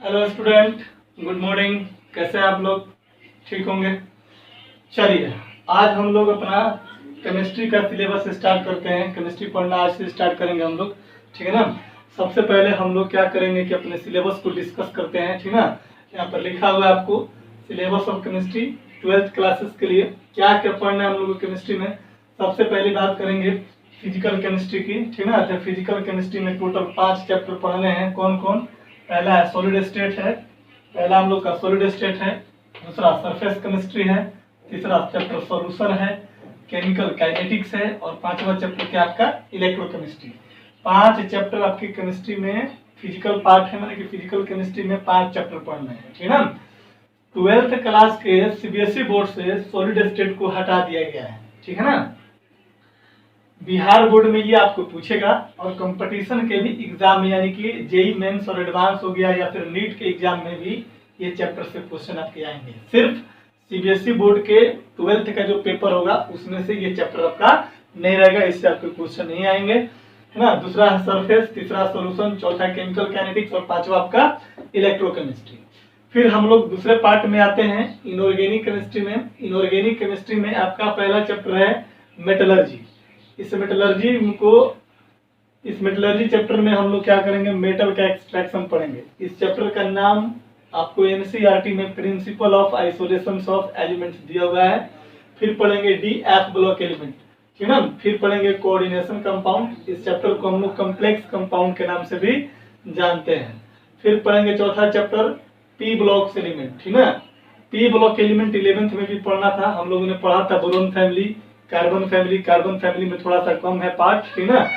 Hello student, good morning. कैसे हैं आप लोग? ठीक होंगे। चलिए, आज हम लोग अपना केमिस्ट्री का सिलेबस स्टार्ट करते हैं। केमिस्ट्री पढ़ना आज से स्टार्ट करेंगे हम लोग, ठीक है ना। सबसे पहले हम लोग क्या करेंगे कि अपने सिलेबस को डिस्कस करते हैं, ठीक ना। यहाँ पर लिखा हुआ है आपको syllabus of chemistry 12th classes के लिए क्या क्या पढ़ना है हम लोग को केमिस्ट्री में। सबसे पहली बात करेंगे फिजिकल केमिस्ट्री की, ठीक ना। तो फिजिकल केमिस्ट्री में टोटल 5 चैप्टर पढ़ने हैं। कौन कौन? पहला है सॉलिड स्टेट है, पहला हम लोग का सॉलिड स्टेट है। दूसरा सरफेस केमिस्ट्री है। तीसरा चैप्टर सॉल्यूशन है, केमिकल काइनेटिक्स है। और पांचवा चैप्टर क्या आपका इलेक्ट्रोकेमिस्ट्री। 5 चैप्टर आपकी केमिस्ट्री में फिजिकल पार्ट है, मतलब कि फिजिकल केमिस्ट्री में 5 चैप्टर पढ़ने हैं, ठीक है ना। 12th क्लास के सीबीएसई बोर्ड से सॉलिड स्टेट को हटा दिया गया है, ठीक है ना। बिहार बोर्ड में ये आपको पूछेगा और कंपटीशन के भी एग्जाम में, यानी कि जेई मेंस और एडवांस हो गया या फिर नीट के एग्जाम में भी ये चैप्टर से क्वेश्चन आपके आएंगे। सिर्फ सीबीएसई बोर्ड के 12th का जो पेपर होगा उसमें से ये चैप्टर आपका नहीं रहेगा, इससे आपके क्वेश्चन नहीं आएंगे, है ना। दूसरा है सरफेस, तीसरा सोल्यूशन, चौथा केमिकल काइनेटिक्स और पांचवा आपका इलेक्ट्रोकेमिस्ट्री। फिर हम लोग दूसरे पार्ट में आते हैं इनऑर्गेनिक केमिस्ट्री में। इनऑर्गेनिक केमिस्ट्री में आपका पहला चैप्टर है मेटलर्जी। इस मेटलर्जी चैप्टर में हम लोग क्या करेंगे, मेटल का एक्सट्रैक्शन पढ़ेंगे। इस चैप्टर का नाम आपको एनसीईआरटी में principle of isolation of elements दिया हुआ है। फिर पढ़ेंगे डी एफ ब्लॉक एलिमेंट, ठीक है ना। फिर पढ़ेंगे कोऑर्डिनेशन कंपाउंड। इस चैप्टर को हम लोग कॉम्प्लेक्स कंपाउंड के नाम से भी जानते हैं। फिर पढ़ेंगे चौथा चैप्टर पी ब्लॉक एलिमेंट, ठीक है ना। पी ब्लॉक एलिमेंट 11th में भी पढ़ना था, हम लोगों ने पढ़ा था boron family, carbon family. Carbon family में थोड़ा सा कम है पार्ट, ठीक है ना।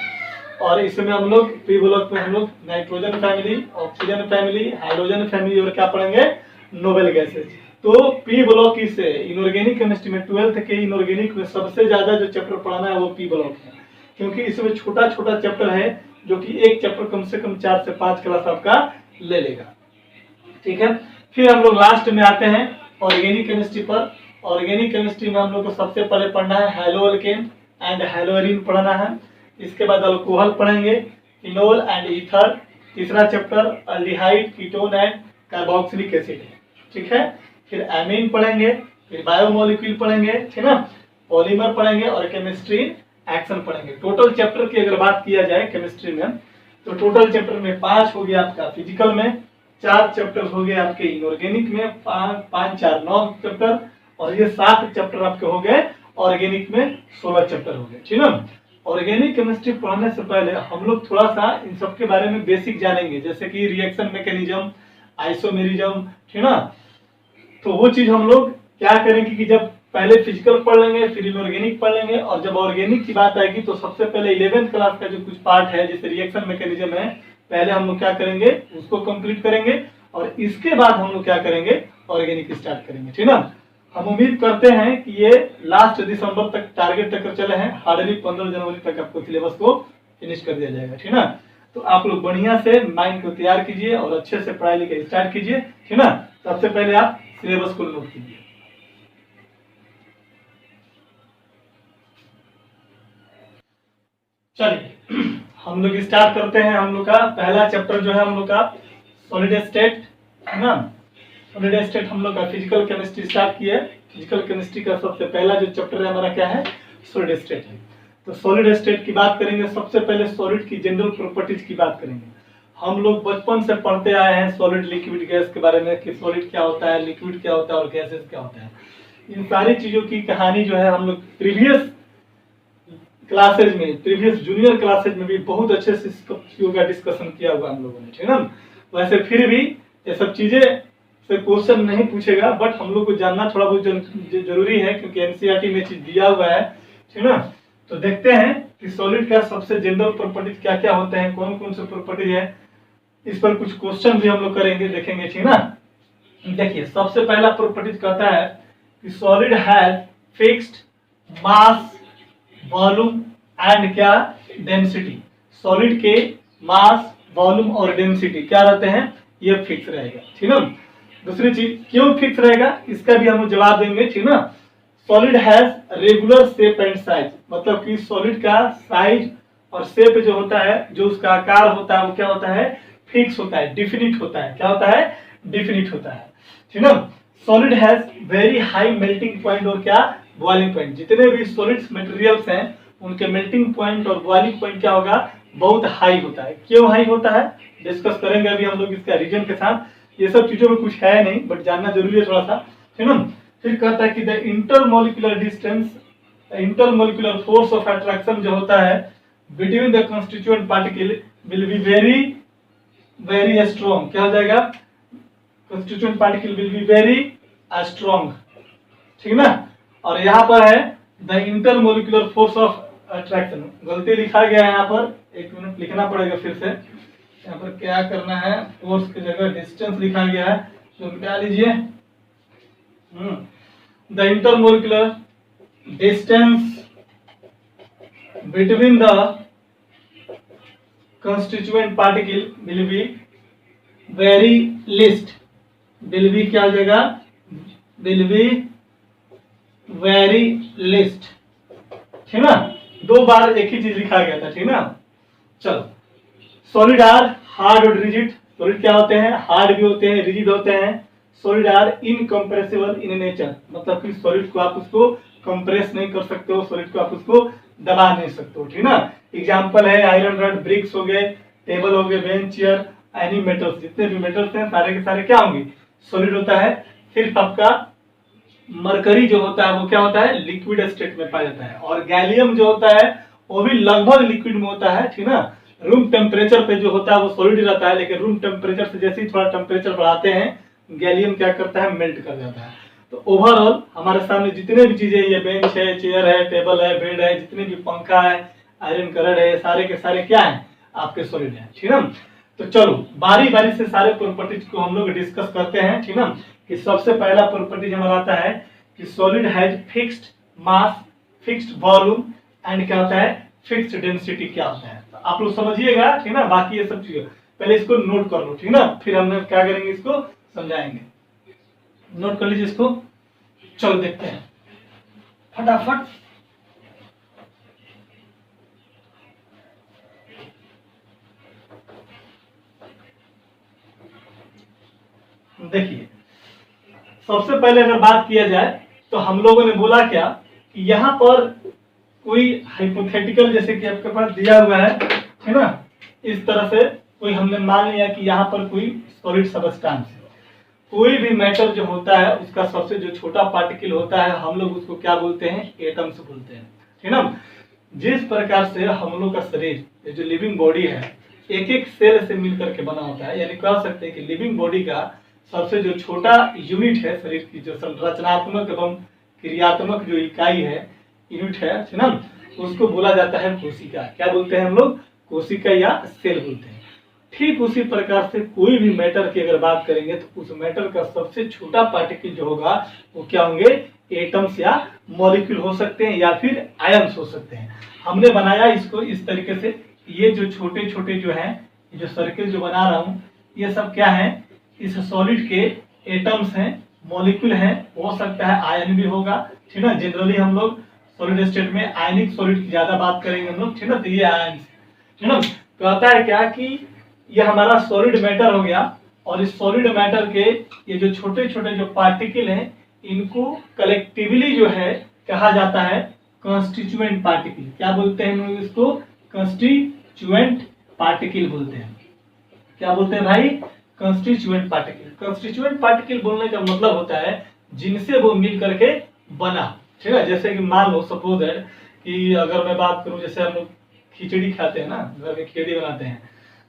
और इसमें हम लोग पी ब्लॉक में हम लोग nitrogen family, oxygen family, hydrogen family और क्या पढ़ेंगे, नोबेल गैसेज। तो पी ब्लॉक से इनऑर्गेनिक केमिस्ट्री में 12th के इनऑर्गेनिक में सबसे ज्यादा जो चैप्टर पढ़ाना है वो पी ब्लॉक है, क्योंकि इसमें छोटा छोटा चैप्टर है जो कि एक चैप्टर कम से कम 4 से 5 क्लास आपका ले लेगा, ठीक है। फिर हम लोग लास्ट में आते हैं ऑर्गेनिक केमिस्ट्री पर। ऑर्गेनिक केमिस्ट्री में हम लोग को सबसे पहले पढ़ना है हैलो अल्केन एंड हैलोअरीन पढ़ना है। इसके बाद अल्कोहल पढ़ेंगे, फिनोल एंड ईथर। तीसरा chapter aldehyde, ketone and carboxylic acid है, ठीक है। फिर एमीन पढ़ेंगे, फिर बायोमोलिक्यूल पढ़ेंगे, ठीक है ना। पॉलीमर पढ़ेंगे और केमिस्ट्री एक्शन पढ़ेंगे। टोटल चैप्टर की अगर बात किया जाए केमिस्ट्री में तो टोटल चैप्टर में 5 हो गया आपका फिजिकल में, 4 चैप्टर हो गए आपके इनऑर्गेनिक में, 5 4 9 चैप्टर, और ये 7 चैप्टर आपके हो गए ऑर्गेनिक में, 16 चैप्टर हो गए, ठीक है ना। ऑर्गेनिक केमिस्ट्री पढ़ने से पहले हम लोग थोड़ा सा इन सब के बारे में बेसिक जानेंगे, जैसे कि रिएक्शन मैकेनिज्म, आइसोमेरिज्म, ठीक है ना। तो वो चीज हम लोग क्या करेंगे कि जब पहले फिजिकल पढ़ लेंगे, फिर इनऑर्गेनिक पढ़ लेंगे, और जब ऑर्गेनिक की बात आएगी तो सबसे पहले 11th क्लास का जो कुछ पार्ट है जैसे रिएक्शन मैकेनिज्म है, पहले हम लोग क्या करेंगे उसको कंप्लीट करेंगे, और इसके बाद हम लोग क्या करेंगे ऑर्गेनिक स्टार्ट करेंगे, ठीक है ना। हम उम्मीद करते हैं कि ये लास्ट दिसंबर तक टारगेट तक चले हैं, हार्डली 15 जनवरी तक आपको सिलेबस को फिनिश कर दिया जाएगा, ठीक है ना। तो आप लोग बढ़िया से माइंड को तैयार कीजिए और अच्छे से पढ़ाई लिखाई स्टार्ट कीजिए, ठीक है ना। सबसे पहले आप सिलेबस को नोट कीजिए। चलिए हम लोग स्टार्ट करते हैं। हम लोग का पहला चैप्टर जो है हम लोग का सॉलिड स्टेट, है ना। सॉलिड स्टेट हम लोग का फिजिकल केमिस्ट्री स्टार्ट किया है। फिजिकल केमिस्ट्री का सबसे पहला जो चैप्टर है हमारा क्या है, सॉलिड स्टेट है। तो सॉलिड स्टेट की बात करेंगे, सबसे पहले सॉलिड की जनरल प्रॉपर्टीज की बात करेंगे। हम लोग बचपन से पढ़ते आए हैं सॉलिड लिक्विड गैस के बारे में, कि सॉलिड क्या होता है, लिक्विड क्या होता है और गैसेस क्या होता है। इन सारी चीजों की कहानी जो है हम लोग प्रीवियस क्लासेज में, प्रीवियस जूनियर क्लासेज में भी बहुत अच्छे से चीजों का डिस्कशन किया हुआ हम लोगों ने, ठीक है ना। वैसे फिर भी ये सब चीजें से क्वेश्चन नहीं पूछेगा, बट हम लोग को जानना थोड़ा बहुत जरूरी है क्योंकि एनसीईआरटी में चीज दिया हुआ है, ठीक है ना। तो देखते हैं कि सॉलिड का सबसे जनरल प्रॉपर्टीज क्या क्या होते हैं, कौन कौन से प्रॉपर्टीज है। इस पर कुछ क्वेश्चन भी हम लोग करेंगे, देखेंगे, ठीक है ना। देखिए सबसे पहला प्रॉपर्टीज कहता है कि solid has fixed mass, volume and क्या, डेंसिटी। सॉलिड के मास, वॉल्यूम और डेंसिटी क्या रहते हैं, ये फिक्स रहेगा, ठीक है ना। दूसरी चीज क्यों फिक्स रहेगा इसका भी हम जवाब देंगे, ठीक है ना। Solid has regular shape and size, मतलब कि सॉलिड का साइज और शेप जो होता है, जो उसका आकार होता है वो क्या होता है, फिक्स होता है, डिफिनिट होता है। क्या होता है? डिफिनिट होता है, ठीक ना। Solid has very high melting point और क्या? Boiling point. जितने भी सॉलिड्स मटेरियल्स हैं उनके मेल्टिंग पॉइंट और बॉइलिंग पॉइंट क्या होगा? बहुत हाई होता है। क्यों हाई होता है? डिस्कस करेंगे अभी हम लोग इसका रीजन के साथ। ये सब चीजों में कुछ है नहीं, बट जानना जरूरी है थोड़ा सा, ठीक ना। फिर कहता है कि the intermolecular distance, intermolecular force of attraction जो होता है between the constituent particle will be very very strong. क्या हो जाएगा? Constituent particle will be very strong, ठीक ना। और यहाँ पर है the intermolecular force of attraction. गलती लिखा गया है यहाँ पर, एक मिनट लिखना पड़ेगा फिर से। यहाँ पर क्या करना है? फोर्स की जगह डिस्टेंस लिखा गया है, तो मिटा लीजिए। The intermolecular distance between the constituent particle will be very list, will be क्या हो जाएगा? विल बी वेरी लिस्ट, ठीक ना। दो बार एक ही चीज लिखा गया था, ठीक ना। चलो, सॉलिड आर हार्ड और रिजिड। सॉलिड क्या होते हैं? हार्ड भी होते हैं, रिजिड होते हैं। Solid are incompressible in nature, मतलब कि सॉलिड को आप उसको कंप्रेस नहीं कर सकते हो, सॉलिड को आप उसको दबा नहीं सकते हो, ठीक ना। एग्जांपल है आयरन रॉड, ब्रिक्स हो गए, टेबल हो गए, बेंच, चेयर, एनी मेटल्स, जितने भी मेटल्स हैं सारे के सारे क्या होंगे? सॉलिड होता है। सिर्फ आपका मरकरी जो होता है वो क्या होता है? लिक्विड स्टेट में पाया जाता है। और गैलियम जो होता है वो भी लगभग लिक्विड में होता है, ठीक ना। रूम टेम्परेचर पे जो होता है वो सॉलिड रहता है, लेकिन रूम टेम्परेचर से जैसे ही थोड़ा टेम्परेचर बढ़ाते हैं गैलियम क्या करता है? मेल्ट कर जाता है। तो ओवरऑल हमारे सामने जितने भी चीजें, ये बेंच है, चेयर है, टेबल है, बेड है, जितने भी पंखा है, आयरन करंट है, सारे के सारे क्या है? आपके सॉलिड है, ठीक ना। तो चलो बारी बारी से सारे प्रॉपर्टीज को हम लोग डिस्कस करते हैं, ठीक ना। कि सबसे पहला प्रॉपर्टीज हमारा आता है कि solid has fixed mass, fixed volume and क्या होता है? फिक्स्ड डेंसिटी क्या होता है। तो आप लोग समझिएगा, ठीक ना। बाकी ये सब चीजें पहले इसको नोट कर लो, ठीक ना, फिर हम लोग क्या करेंगे? इसको समझाएंगे। नोट कर लीजिए इसको। चलो देखते हैं फटाफट। देखिए, सबसे पहले अगर बात किया जाए तो हम लोगों ने बोला क्या कि यहाँ पर कोई हाइपोथेटिकल जैसे कि आपके पास दिया हुआ है ना, इस तरह से कोई हमने मान लिया कि यहाँ पर कोई सॉलिड सबस्टेंस है। कोई भी मैटर जो होता है उसका सबसे जो छोटा पार्टिकल होता है हम लोग उसको क्या बोलते हैं? एटम्स बोलते हैं, ठीक ना। जिस प्रकार से हम लोग का शरीर जो लिविंग बॉडी है एक एक सेल से मिलकर के बना होता है, यानी कह सकते हैं कि लिविंग बॉडी का सबसे जो छोटा यूनिट है शरीर की, जो संरचनात्मक एवं क्रियात्मक जो इकाई है, यूनिट है, ठीक ना, उसको बोला जाता है कोशिका। क्या बोलते हैं हम लोग? कोशिका या सेल बोलते हैं। ठीक उसी प्रकार से कोई भी मैटर की अगर बात करेंगे तो उस मैटर का सबसे छोटा पार्टिकल जो होगा वो क्या होंगे? एटम्स या मॉलिक्यूल हो सकते हैं या फिर आयन्स हो सकते हैं। हमने बनाया इसको इस तरीके से, ये जो छोटे छोटे जो हैं, जो सर्किल जो बना रहा हूँ, ये सब क्या है? इस सॉलिड के एटम्स हैं, मॉलिक्यूल हैं, हो सकता है आयन भी होगा, ठीक ना। जनरली हम लोग सॉलिड स्टेट में आयनिक सॉलिड की ज्यादा बात करेंगे हम लोग, ठीक ना। तो ये आयन, ठीक ना। कहता है क्या कि ये हमारा सॉलिड मैटर हो गया, और इस सॉलिड मैटर के ये जो छोटे छोटे जो पार्टिकल हैं इनको कलेक्टिवली जो है कहा जाता है कंस्टिट्यूएंट पार्टिकल। क्या बोलते हैं हम लोग इसको? कंस्टिट्यूएंट पार्टिकल बोलते हैं। क्या बोलते हैं भाई? Constituent particle. कंस्टिट्यूएंट पार्टिकल बोलने का मतलब होता है जिनसे वो मिल करके बना, ठीक है। जैसे कि मान लो सपोज है कि अगर मैं बात करूं, जैसे हम लोग खिचड़ी खाते हैं ना, घर में खिचड़ी बनाते हैं,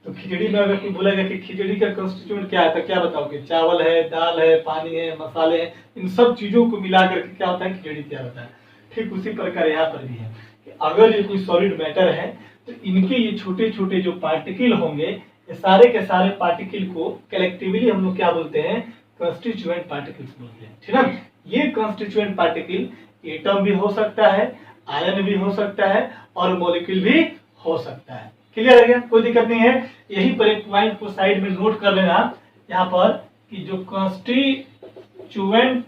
तो खिचड़ी में अगर कोई बोलेगा कि खिचड़ी का कंस्टिट्यूएंट क्या है तो क्या बताओगे? चावल है, दाल है, पानी है, मसाले हैं, इन सब चीजों को मिला करके क्या होता है? खिचड़ी तैयार होता है। ठीक उसी प्रकार यहाँ पर भी है कि अगर ये कोई सॉलिड मैटर है तो इनके ये छोटे छोटे जो पार्टिकल होंगे, ये सारे के सारे पार्टिकल को कलेक्टिवली हम लोग क्या बोलते हैं? कंस्टिट्यूएंट पार्टिकल्स बोलते हैं, ठीक है। ये कंस्टिट्यूएंट पार्टिकल एटम भी हो सकता है, आयन भी हो सकता है और मॉलिक्यूल भी हो सकता है। क्लियर है क्या? कोई दिक्कत नहीं है। यही पर एक पॉइंट को साइड में नोट कर लेना यहाँ पर कि जो कंस्टिट्यूएंट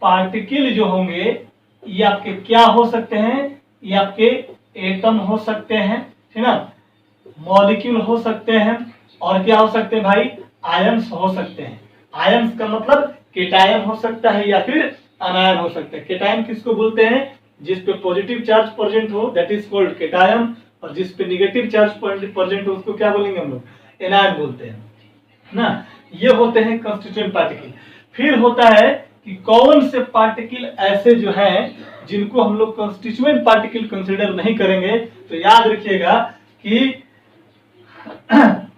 पार्टिकल जो होंगे ये आपके क्या हो सकते हैं? ये आपके एटम हो सकते हैं, ठीक ना, मॉलिक्यूल हो सकते हैं, और क्या हो सकते हैं भाई, आयंस हो सकते हैं। आयंस का मतलब केटायन हो सकता है या फिर अनायन हो सकता है। केटायन किसको बोलते हैं, जिस पे पॉजिटिव चार्ज प्रेजेंट हो दैट इज कॉल्ड केटायन, और जिस पे निगेटिव चार्ज प्रेजेंट हो उसको क्या बोलेंगे हम लोग, एनायन बोलते हैं ना। ये होते हैं कंस्टिट्यूएंट पार्टिकल। फिर होता है कि कौन से पार्टिकल ऐसे जो हैं जिनको हम लोग कंस्टिट्यूएंट पार्टिकल कंसीडर नहीं करेंगे। तो याद रखिएगा कि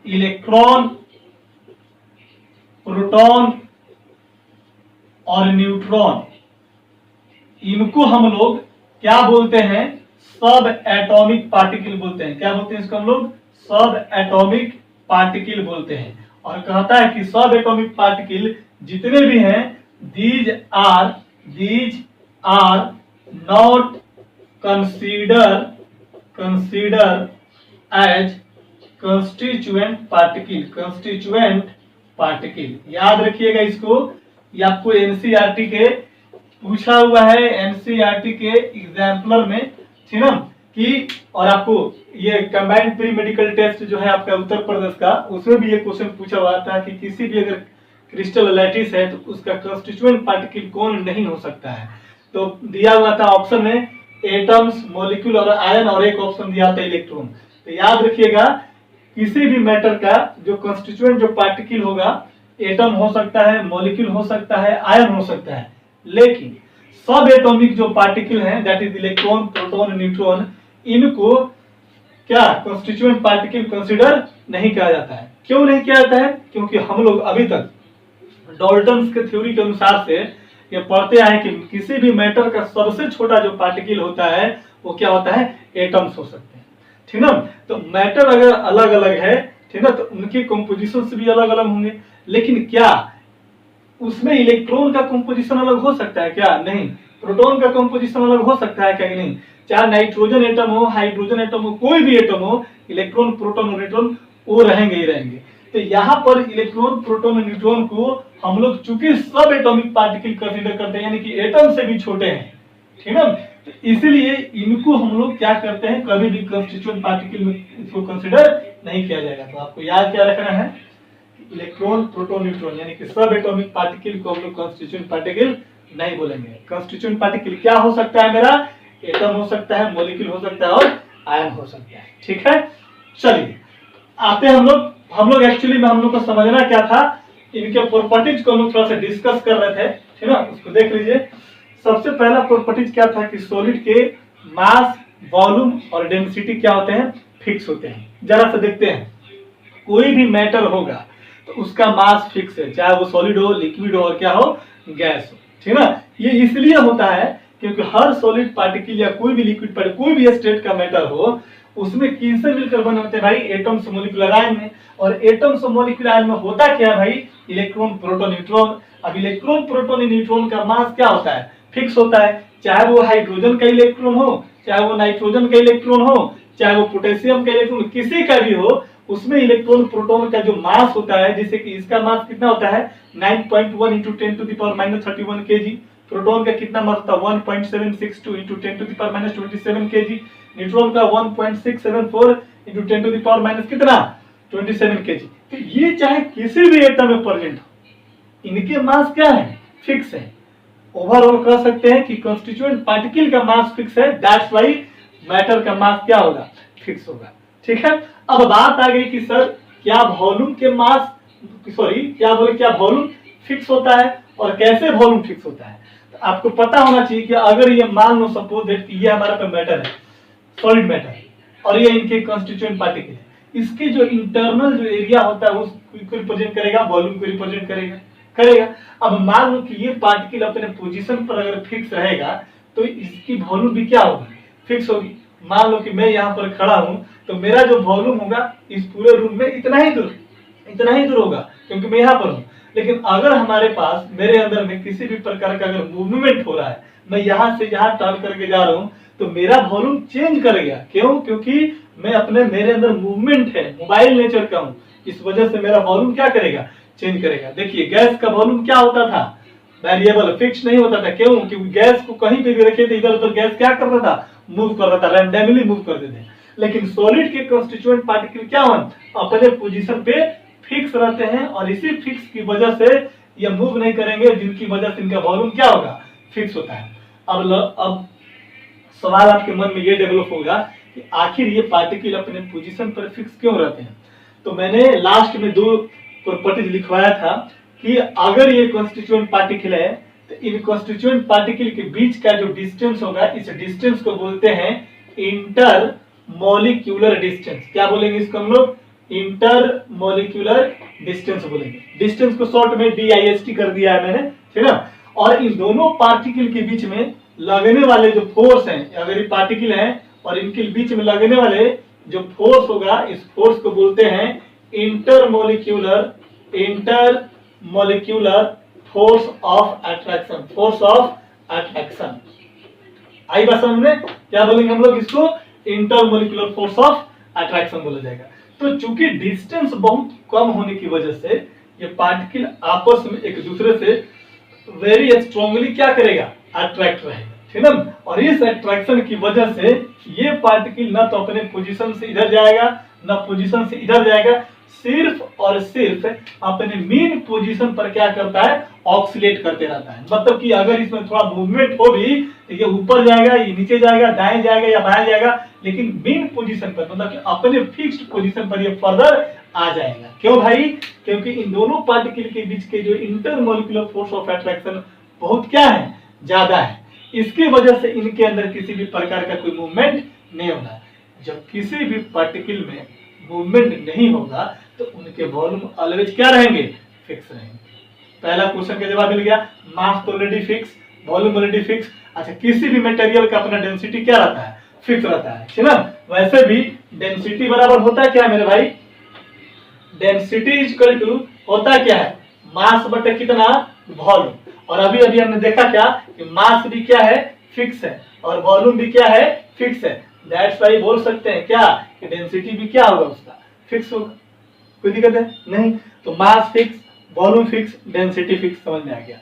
इलेक्ट्रॉन, प्रोटॉन और न्यूट्रॉन, इनको हम लोग क्या बोलते हैं, सब एटॉमिक पार्टिकल बोलते हैं। क्या बोलते हैं इसको हम लोग, सब एटॉमिक पार्टिकल बोलते हैं। और कहता है कि सब एटॉमिक पार्टिकल जितने भी हैं these are not consider as constituent particle. याद रखिएगा इसको, ये आपको एनसीईआरटी के पूछा हुआ है, एनसीईआरटी के एग्जाम्पलर में, ठीक ना कि, और आपको ये कंबाइंड प्री मेडिकल टेस्ट जो है आपका उत्तर प्रदेश का, उसमें भी ये क्वेश्चन पूछा हुआ था कि किसी भी अगर क्रिस्टल लैटिस है तो उसका कंस्टिट्यूएंट पार्टिकल कौन नहीं हो सकता है। तो दिया हुआ था ऑप्शन में एटम्स, मॉलिक्यूल और आयन, और एक ऑप्शन दिया था इलेक्ट्रॉन। तो याद रखिएगा किसी भी मैटर का जो कंस्टिट्यूएंट जो पार्टिकल होगा, एटम हो सकता है, मॉलिक्यूल हो सकता है, आयन हो सकता है, लेकिन सब एटॉमिक जो पार्टिकल हैं that is electron, proton, neutron, इनको क्या कंस्टिट्यूएंट पार्टिकल कंसीडर नहीं किया जाता है। क्यों नहीं किया जाता है, क्योंकि हम लोग अभी तक डाल्टन्स के थ्योरी के अनुसार से ये पढ़ते आए कि किसी भी मैटर का सबसे छोटा जो पार्टिकल होता है वो क्या होता है, एटम्स हो सकते हैं, ठीक ना। तो मैटर अगर अलग अलग है, ठीक ना, तो उनके कंपोजिशन भी अलग अलग होंगे, लेकिन क्या उसमें इलेक्ट्रॉन का कंपोजिशन अलग हो सकता है क्या, नहीं। प्रोटॉन का कंपोजिशन अलग हो सकता है क्या, नहीं। चाहे नाइट्रोजन एटम हो, हाइड्रोजन एटम हो, कोई भी एटम हो, इलेक्ट्रॉन, प्रोटॉन और न्यूट्रॉन वो रहेंगे ही रहेंगे। तो यहाँ पर इलेक्ट्रॉन, प्रोटॉन और न्यूट्रॉन को हम लोग चूंकि सब एटॉमिक पार्टिकल कंसीडर करते हैं, यानी कि एटम से भी छोटे हैं, ठीक है, तो इसीलिए इनको हम लोग क्या करते हैं, कभी भी कंस्टिट्यूएंट पार्टिकल में इसको कंसीडर नहीं किया जाएगा। तो आपको याद क्या रखना है, इलेक्ट्रॉन, प्रोटॉन, न्यूट्रॉन यानी कि सब एटॉमिक पार्टिकल को हम लोग कंस्टिट्यूएंट पार्टिकल नहीं बोलेंगे। कंस्टिट्यूएंट पार्टिकल क्या हो सकता है मेरा, एटम हो सकता है, मॉलिक्यूल हो सकता है और आयन हो सकता है, ठीक है। चलिए आते हैं हम लोग एक्चुअली में हम लोग को समझना क्या था, इनके प्रॉपर्टीज को हम लोग थोड़ा सा डिस्कस कर रहे थे, ठीक है, उसको देख लीजिए। सबसे पहला प्रॉपर्टीज क्या था कि सॉलिड के मास, वॉल्यूम और डेंसिटी क्या होते हैं, फिक्स होते हैं। जरा सा देखते हैं, कोई भी मैटर होगा तो उसका मास फिक्स है, चाहे वो सॉलिड हो, लिक्विड हो और क्या हो, गैस हो, ठीक है ना। ये इसलिए होता है क्योंकि हर सॉलिड पार्टिकल या कोई भी लिक्विड पार्टिकल, कोई भी स्टेट का मैटर हो, उसमें किससे मिलकर बने होते हैं भाई, एटम्स, मॉलिक्यूलर आयन में। और एटम्स और मॉलिक्यूलर आयन में होता क्या है भाई, इलेक्ट्रॉन, प्रोटॉन, न्यूट्रॉन। अब इलेक्ट्रॉन, प्रोटॉन और न्यूट्रॉन का मास क्या होता है, फिक्स होता है, चाहे वो हाइड्रोजन का इलेक्ट्रॉन हो, चाहे वो नाइट्रोजन का इलेक्ट्रॉन हो, चाहे वो पोटेशियम का इलेक्ट्रॉन, किसी का भी हो, उसमें इलेक्ट्रॉन, प्रोटॉन का जो मास होता है, जैसे कि इसका मास कितना होता है 9.1 × 10⁻³ kg, प्रोटॉन का कितना मास होता है 1.762 × 10⁻27 kg, न्यूट्रॉन का 1.674 × 10⁻- कितना 27 kg। तो ये चाहे किसी भी एटम में प्रेजेंट हो, इनके मास क्या है, फिक्स है। ओवरऑल कह सकते हैं कि कंस्टिट्यूएंट पार्टिकल का मास फिक्स है, दैट्स व्हाई मैटर का मास क्या होगा, फिक्स होगा, ठीक है। अब बात आ गई कि सर क्या वॉल्यूम के मास, क्या वॉल्यूम फिक्स होता है और कैसे वॉल्यूम फिक्स होता है। तो आपको पता होना चाहिए कि अगर ये मान लो सपोज दैट ये हमारा पे मैटर है, सॉलिड मैटर है, और ये इनके कंस्टिट्यूएंट पार्टिकल है, इसके जो इंटरनल जो एरिया होता है उसको रिप्रेजेंट करेगा, वॉल्यूम को रिप्रेजेंट करेगा। अब मान लो कि ये पार्टिकल अपने पोजीशन पर अगर फिक्स रहेगा तो इसकी वॉल्यूम भी क्या होगी, फिक्स होगी। मान लो कि मैं यहाँ पर खड़ा हूँ तो मेरा जो वॉल्यूम होगा इस पूरे रूम में इतना ही दूर होगा, क्योंकि मैं यहाँ पर हूँ। लेकिन अगर हमारे पास, मेरे अंदर में किसी भी प्रकार का अगर मूवमेंट हो रहा है, मैं यहाँ से यहाँ टर्न करके जा रहा हूँ, तो मेरा वॉल्यूम चेंज करेगा। क्यों, क्योंकि मैं मेरे अंदर मूवमेंट है, मोबाइल नेचर का हूँ, इस वजह से मेरा वॉल्यूम क्या करेगा, चेंज करेगा। देखिए गैस का वॉल्यूम क्या होता था, वेरिएबल, फिक्स नहीं होता था। क्यों, क्योंकि गैस को कहीं पे भी रखे थे, इधर उधर गैस क्या करता था, मूव करता था, रैंडमली मूव कर देते। लेकिन सॉलिड के कंस्टिट्यूएंट पार्टिकल क्या हों, अपने पोजीशन पे फिक्स रहते हैं और इसी फिक्स की वजह से ये मूव नहीं करेंगे, जिनकी वजह से इनका वॉल्यूम क्या होगा, फिक्स होता है। अब सवाल आपके मन में ये डेवलप होगा कि आखिर ये पार्टिकल अपने पोजीशन पर फिक्स क्यों रहते हैं। तो मैंने लास्ट में 2 प्रॉपर्टीज लिखवाया था कि अगर ये कॉन्स्टिट्यूएंट पार्टिकल है तो इन कॉन्स्टिट्यूएंट पार्टिकल के बीच का जो डिस्टेंस होगा, इस डिस्टेंस को बोलते हैं इंटर मॉलिक्यूलर डिस्टेंस। क्या बोलेंगे इसको हम लोग, इंटर मॉलिक्यूलर डिस्टेंस बोलेंगे। डिस्टेंस को शॉर्ट में DIST कर दिया है मैंने, ठीक ना। और इन दोनों पार्टिकल के बीच में लगने वाले जो फोर्स हैं, अगर ये पार्टिकल हैं और इनके बीच में लगने वाले जो फोर्स होगा, इस फोर्स को बोलते हैं intermolecular force of attraction, force of attraction. आई बात समझ में, क्या बोलेंगे हम लोग इसको, intermolecular force of attraction बोला जाएगा। तो चूंकि डिस्टेंस बहुत कम होने की वजह से ये पार्टिकल आपस में एक दूसरे से वेरी स्ट्रांगली क्या करेगा, अट्रैक्ट रहेगा, ठीक ना। और इस अट्रैक्शन की वजह से ये पार्टिकल ना तो अपने पोजीशन से इधर जाएगा ना पोजीशन से इधर जाएगा, सिर्फ और सिर्फ अपने मेन पोजीशन पर क्या करता है, ऑक्सीलेट करते रहता है। मतलब कि अगर इसमें थोड़ा मूवमेंट हो भी तो ये ऊपर जाएगा, ये नीचे जाएगा, दाएं जाएगा या बाएं जाएगा, लेकिन मेन पोजीशन पर मतलब कि अपने फिक्स्ड पोजीशन पर ये फर्दर आ जाएगा। क्यों भाई, क्योंकि इन दोनों पार्टिकल के बीच के जो इंटरमॉलिक्यूलर फोर्स ऑफ अट्रैक्शन बहुत क्या है, ज्यादा है। इसकी वजह से इनके अंदर किसी भी प्रकार का कोई मूवमेंट नहीं होगा। जब किसी भी पार्टिकल में मूवमेंट नहीं होगा तो उनके वॉल्यूम ऑलवेज क्या रहेंगे, फिक्स रहेंगे। पहला क्वेश्चन का जवाब मिल गया, मास तो already fix, volume already fix. अच्छा, किसी भी मटेरियल का अपना डेंसिटी क्या रहता है, फिक्स रहता है, ठीक ना। वैसे भी डेंसिटी बराबर होता है क्या है मेरे भाई, डेंसिटी इज इक्वल टू होता क्या है, मास बटे कितना, वॉल्यूम। और अभी अभी हमने देखा क्या कि मास भी क्या है, फिक्स है, और वॉल्यूम भी क्या है, फिक्स है। दैट्स व्हाई बोल सकते हैं क्या कि डेंसिटी भी क्या होगा, उसका फिक्स होगा। कोई दिक्कत है नहीं। तो mass fix, volume fix, density fix, समझ में आ गया।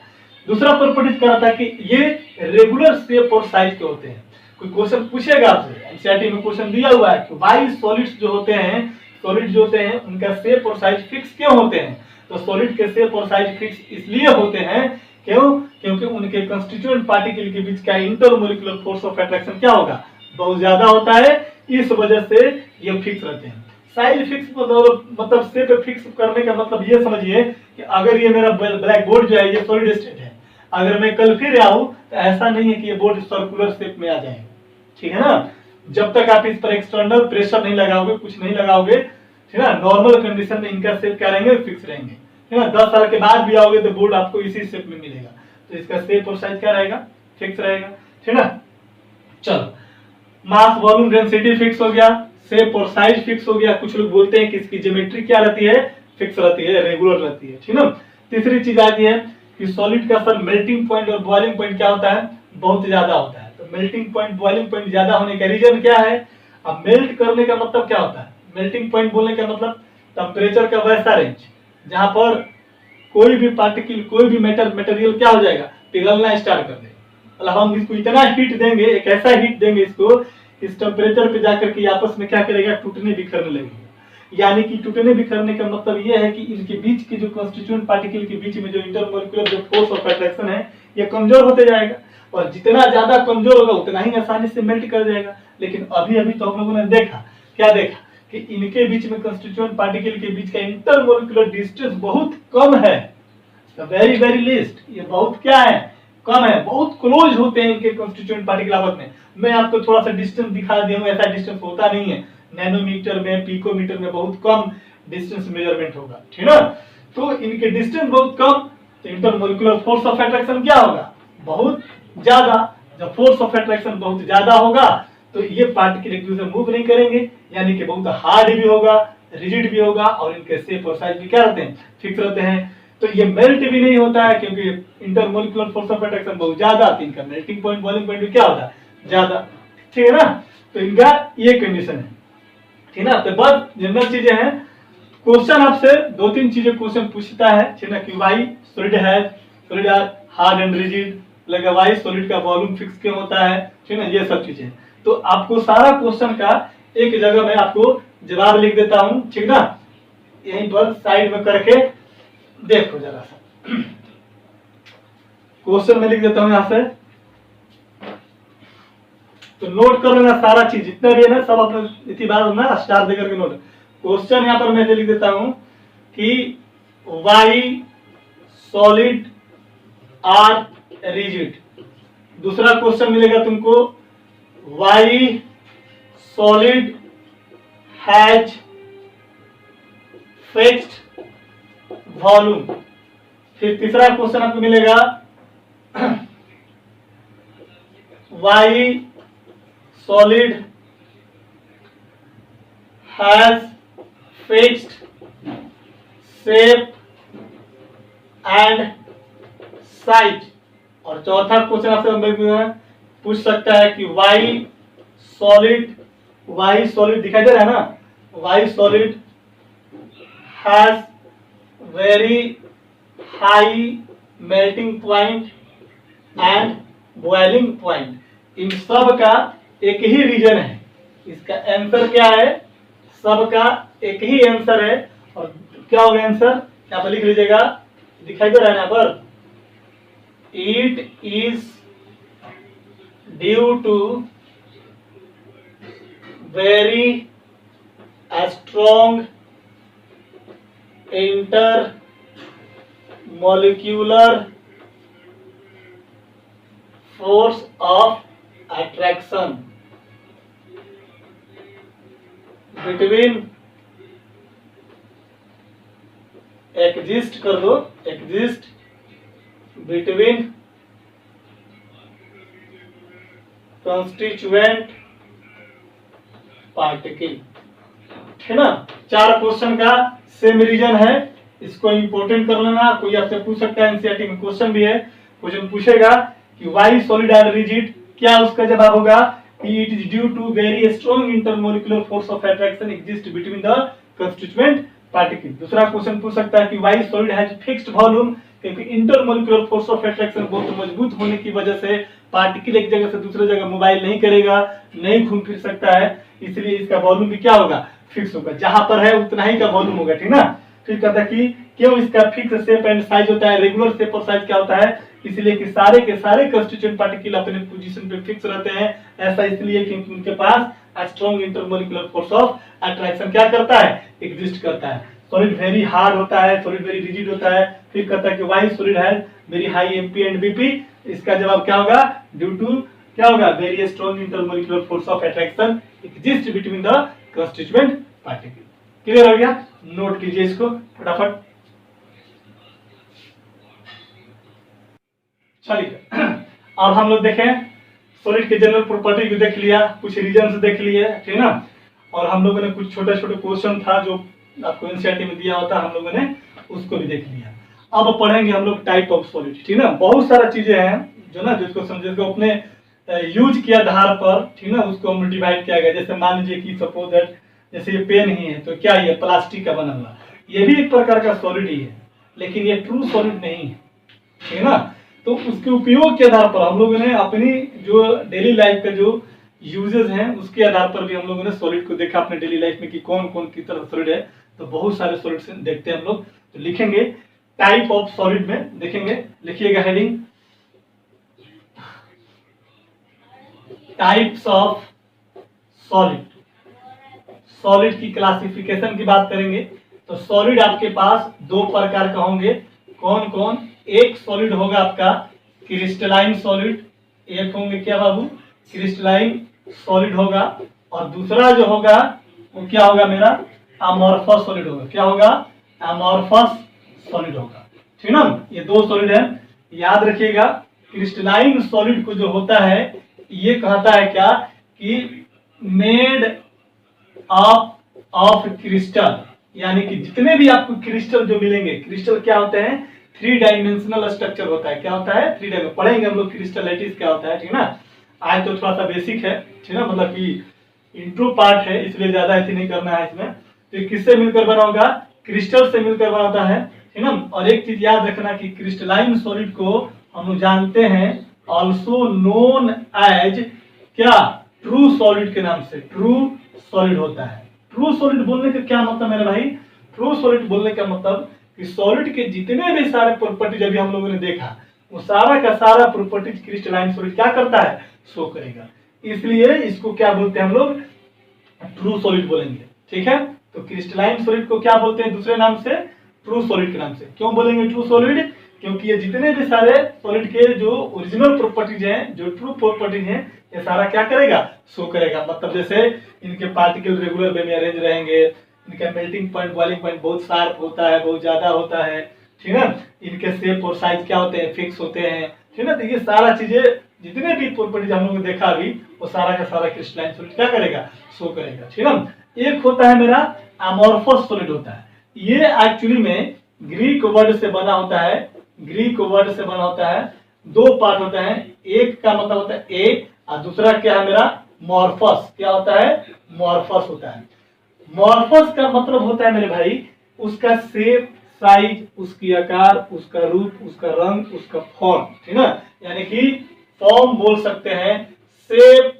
दूसरा प्रॉपर्टी कह रहा था कि ये रेगुलर शेप और साइज के होते हैं। कोई क्वेश्चन पूछेगा आपसे, एनसीईआरटी में क्वेश्चन दिया हुआ है कि वाई सॉलिड्स जो होते हैं, सॉलिड जो होते हैं उनका शेप और साइज फिक्स क्यों होते हैं। तो सॉलिड के शेप और साइज फिक्स इसलिए होते हैं, क्यों, क्योंकि उनके कंस्टिट्यूएंट पार्टिकल के बीच का इंटरमॉलिक्यूलर फोर्स ऑफ अट्रैक्शन क्या होगा, बहुत ज्यादा होता है। इस वजह से ये फिक्स रहते हैं। साइज फिक्स मतलब शेप फिक्स करने का मतलब ये समझिए कि अगर ये मेरा ब्लैक बोर्ड जो है ये सॉलिड स्टेट है, अगर मैं कल फिर आऊं तो ऐसा नहीं है कि ये बोर्ड सर्कुलर शेप में आ जाएगा, ठीक है ना। जब तक आप इस पर एक्सटर्नल प्रेशर नहीं लगाओगे, कुछ नहीं लगाओगे, ठीक है ना, नॉर्मल कंडीशन में इनका शेप क्या रहेंगे, फिक्स रहेंगे, ठीक है ना। 10 साल के बाद भी आओगे तो बोर्ड आपको इसी शेप में मिलेगा, तो इसका शेप और साइज क्या रहेगा, फिक्स रहेगा, ठीक है ना। चलो, मास वॉल्यूम डेंसिटी फिक्स हो गया, शेप और साइज फिक्स हो गया। कुछ लोग बोलते हैं कि इसकी ज्योमेट्री क्या रहती है, फिक्स रहती है, रेगुलर रहती है, ठीक ना। तीसरी चीज आती है कि सॉलिड का सर मेल्टिंग पॉइंट और बॉइलिंग पॉइंट क्या होता है, बहुत ज्यादा होता है। तो मेल्टिंग पॉइंट बॉइलिंग पॉइंट ज्यादा होने का रीजन क्या है। अब मेल्ट करने का मतलब क्या होता है, मेल्टिंग पॉइंट बोलने का मतलब टेम्परेचर का वैसा रेंज जहां पर कोई भी पार्टिकल, कोई भी मटेरियल क्या हो जाएगा, पिघलना स्टार्ट कर देगा। मतलब हम इसको इतना हीट देंगे, एक ऐसा हीट देंगे इसको, इस टेम्परेचर पे जाकर के आपस में क्या करेगा, टूटने बिखरने लगेगा। यानी कि टूटने बिखरने का मतलब ये है कि इनके बीच के जो कंस्टिट्यूएंट पार्टिकल के बीच में जो इंटरमॉलिक्यूलर जो फोर्स ऑफ अट्रैक्शन है ये कमजोर होते जाएगा, और जितना ज्यादा कमजोर होगा उतना ही आसानी से मेल्ट कर जाएगा। लेकिन अभी अभी तो हम लोगों ने देखा, क्या देखा कि इनके बीच में कंस्टिट्यूएंट पार्टिकल के बीच का इंटरमॉलिक्यूलर डिस्टेंस बहुत कम है, वेरी वेरी लिस्ट, ये बहुत क्या है, कम है, बहुत क्लोज होते हैं इनके कंस्टिट्यूएंट पार्टिकल आपस में। मैं आपको थोड़ा सा डिस्टेंस दिखा दिया हूं, ऐसा डिस्टेंस होता नहीं है, नैनोमीटर में, पिकोमीटर में बहुत कम डिस्टेंस मेजरमेंट होगा, ठीक है ना। तो इनके डिस्टेंस बहुत कम, तो इंटरमॉलिक्यूलर फोर्स ऑफ अट्रैक्शन क्या होगा, बहुत ज्यादा। जब फोर्स ऑफ अट्रैक्शन बहुत ज्यादा होगा तो ये पार्टिकल एक दूसरे मूव नहीं करेंगे, यानी कि बहुत हार्ड भी होगा, रिजिड भी होगा, और इनके शेप और साइज भी क्या रहते हैं, फिक्स रहते हैं। तो ये मेल्ट भी नहीं होता है क्योंकि इंटरमॉलिक्यूलर फोर्स ऑफ अट्रैक्शन बहुत ज्यादा आती है, इनका मेल्टिंग पॉइंट, बॉइलिंग पॉइंट भी क्या होता है, ज्यादा, ठीक है ना। तो इनका ये कंडीशन है, ठीक है ना। तो बस जनरल चीजें हैं। क्वेश्चन आपसे 2-3 चीजें क्वेश्चन पूछता है, ठीक है ना, कि वाई सॉलिड है, solid are hard and rigid, लगा वाई सॉलिड का वॉल्यूम फिक्स क्यों होता है, ठीक है ना, ये सब चीजें। तो आपको सारा क्वेश्चन का एक जगह मैं आपको जवाब लिख देता हूं, ठीक ना, यहीं पर साइड में करके देखो जरा सा। क्वेश्चन में लिख देता हूं यहां से, तो नोट कर लेना सारा चीज जितना भी है ना, सब अपने इसी बार ना स्टार देकर के नोट। क्वेश्चन यहां पर मैं लिख देता हूं कि वाई सॉलिड आर रिजिड। दूसरा क्वेश्चन मिलेगा तुमको, why solid has fixed volume. फिर तीसरा क्वेश्चन आपको मिलेगा, why solid has fixed shape and size. और चौथा क्वेश्चन आपसे पूछ सकता है कि वाई सॉलिड दिखाई दे रहा है ना, why solid has very high melting point and boiling point. इन सब का एक ही रीजन है, इसका आंसर क्या है, सबका एक ही आंसर है। और क्या होगा आंसर, यहाँ पर लिख लीजिएगा, दिखाई दे रहा है यहाँ पर, it is due to very strong inter molecular force of attraction between exist कर दो, exist between constituent particle, है ना। 4 क्वेश्चन का सेम रीजन है, इसको इंपोर्टेंट कर लेना। कोई आपसे पूछ सकता है, एनसीईआरटी में क्वेश्चन भी है, क्वेश्चन पूछेगा कि वाई सॉलिड एंड रिजिड, क्या उसका जवाब होगा, it is due to very strong intermolecular force of attraction exist between the constituent particle. दूसरा क्वेश्चन पूछ सकता है कि why solid has fixed volume, क्योंकि इंटरमोलिकुलर फोर्स ऑफ अट्रैक्शन बहुत मजबूत होने की वजह से पार्टिकल एक जगह से दूसरे जगह मोबाइल नहीं करेगा, नहीं घूम फिर सकता है, इसलिए इसका वॉल्यूम भी क्या होगा, फिक्स होगा, जहां पर है उतना ही का वॉल्यूम होगा, ठीक ना। फिर कहता है कि क्यों इसका फिक्स शेप एंड साइज होता है, रेगुलर शेप और साइज क्या होता है, इसलिए कि सारे के सारे कंस्टिट्यूएंट पार्टिकल अपने पोजीशन पे फिक्स रहते हैं। ऐसा इसलिए क्योंकि उनके पास strong intermolecular force of attraction क्या करता है, एग्जिस्ट करता है। सॉलिड वेरी हार्ड होता है, सॉलिड वेरी रिजिड होता है। फिर कहता है कि why solid has very high MP and BP, इसका जवाब क्या होगा, ड्यू टू क्या होगा, very strong intermolecular force of attraction exist between the constituent particle. Clear हो गया, नोट कीजिए इसको फटाफट। चलिए अब हम लोग देखें, सॉलिड के जनरल प्रॉपर्टी को देख लिया, कुछ रीजन देख लिए, ठीक ना। और हम लोगों ने कुछ छोटे छोटे क्वेश्चन था जो आपको एनसीईआरटी में दिया होता, हम लोगों ने उसको भी देख लिया। अब पढ़ेंगे हम लोग टाइप ऑफ सॉलिड, ठीक ना। बहुत सारा चीजें हैं जो ना, जिसको समझे को अपने यूज के आधार पर, ठीक ना, उसको हम डिवाइड किया गया। जैसे मान लीजिए कि सपोज दैट जैसे ये पेन ही है, तो क्या ये प्लास्टिक का बना हुआ, ये भी एक प्रकार का सॉलिड ही है, लेकिन ये ट्रू सॉलिड नहीं है, ठीक है ना। तो उसके उपयोग के आधार पर हम लोगों ने अपनी जो डेली लाइफ का जो यूजेस हैं उसके आधार पर भी हम लोगों ने सॉलिड को देखा अपने डेली लाइफ में कि कौन कौन किस तरह सॉलिड है। तो बहुत सारे सॉलिड्स देखते हैं हम लोग, तो लिखेंगे टाइप ऑफ सॉलिड में देखेंगे, लिखिएगा heading types of solid. Solid की क्लासिफिकेशन की बात करेंगे तो सॉलिड आपके पास 2 प्रकार का होंगे। कौन कौन, एक सॉलिड होगा आपका क्रिस्टलाइन सॉलिड, एक होंगे क्या बाबू, क्रिस्टलाइन सॉलिड होगा, और दूसरा जो होगा वो क्या होगा मेरा, अमॉर्फस सॉलिड होगा। क्या होगा, अमॉर्फस सॉलिड होगा, ठीक ना। ये 2 सॉलिड है, याद रखिएगा। क्रिस्टलाइन सॉलिड को जो होता है ये कहता है क्या कि मेड ऑफ क्रिस्टल, यानी कि जितने भी आपको क्रिस्टल जो मिलेंगे, क्रिस्टल क्या होते हैं, 3 डायमेंशनल स्ट्रक्चर होता है। क्या होता है, 3 डायमेंशनल, पढ़ेंगे हम लोग क्रिस्टलाइटिस क्या होता है, ठीक ना। आज तो थोड़ा सा बेसिक है, ठीक ना, मतलब कि इंट्रो पार्ट है, इसलिए ज्यादा ऐसे नहीं करना है इसमें। तो किससे मिलकर बना होगा, क्रिस्टल से मिलकर बना होता है, ठीक ना। और एक चीज याद रखना कि क्रिस्टलाइन सॉलिड को हम लोग जानते हैं ऑल्सो नोन एज क्या, ट्रू सॉलिड के नाम से, ट्रू सॉलिड होता है। ट्रू सॉलिड बोलने का क्या मतलब मेरे भाई? ट्रू सॉलिड बोलने का मतलब कि सॉलिड के जितने भी सारे प्रॉपर्टीज अभी हम लोगों ने देखा, वो सारा का सारा प्रॉपर्टीज क्रिस्टलाइन सॉलिड क्या करता है? शो करेगा। इसलिए इसको क्या बोलते हैं हम लोग? ट्रू सॉलिड बोलेंगे। ठीक है, तो क्रिस्टलाइन सॉलिड को क्या बोलते हैं दूसरे नाम से? ट्रू सॉलिड के नाम से। क्यों बोलेंगे ट्रू सॉलिड? क्योंकि ये जितने भी सारे सॉलिड के जो ओरिजिनल प्रॉपर्टीज हैं, जो ट्रू प्रॉपर्टीज हैं, ये सारा क्या करेगा? शो करेगा। मतलब जैसे इनके पार्टिकल रेगुलर वे में अरेंज रहेंगे, इनका मेल्टिंग पॉइंट, बॉइलिंग पॉइंट बहुत शार्प होता है, बहुत ज्यादा होता है। ठीक है, इनके शेप और साइज क्या होते हैं? फिक्स होते हैं। ठीक है, तो ये सारा चीजें जितने भी प्रॉपर्टीज हम लोगों ने देखा अभी, वो सारा का सारा क्रिस्टलाइन सॉलिड क्या करेगा? शो करेगा। ठीक है, एक होता है मेरा अमोर्फस सॉलिड होता है। ये एक्चुअली में ग्रीक वर्ड से बना होता है। ग्रीक वर्ड से बना होता है। दो पार्ट होता है, एक का मतलब होता है ए, और दूसरा क्या है मेरा? मॉर्फस। क्या होता है? मॉर्फस होता है। मॉर्फस का मतलब होता है मेरे भाई उसका शेप, साइज, उसकी आकार, उसका रूप, उसका रंग, उसका फॉर्म। ठीक है, यानी कि फॉर्म बोल सकते हैं, शेप,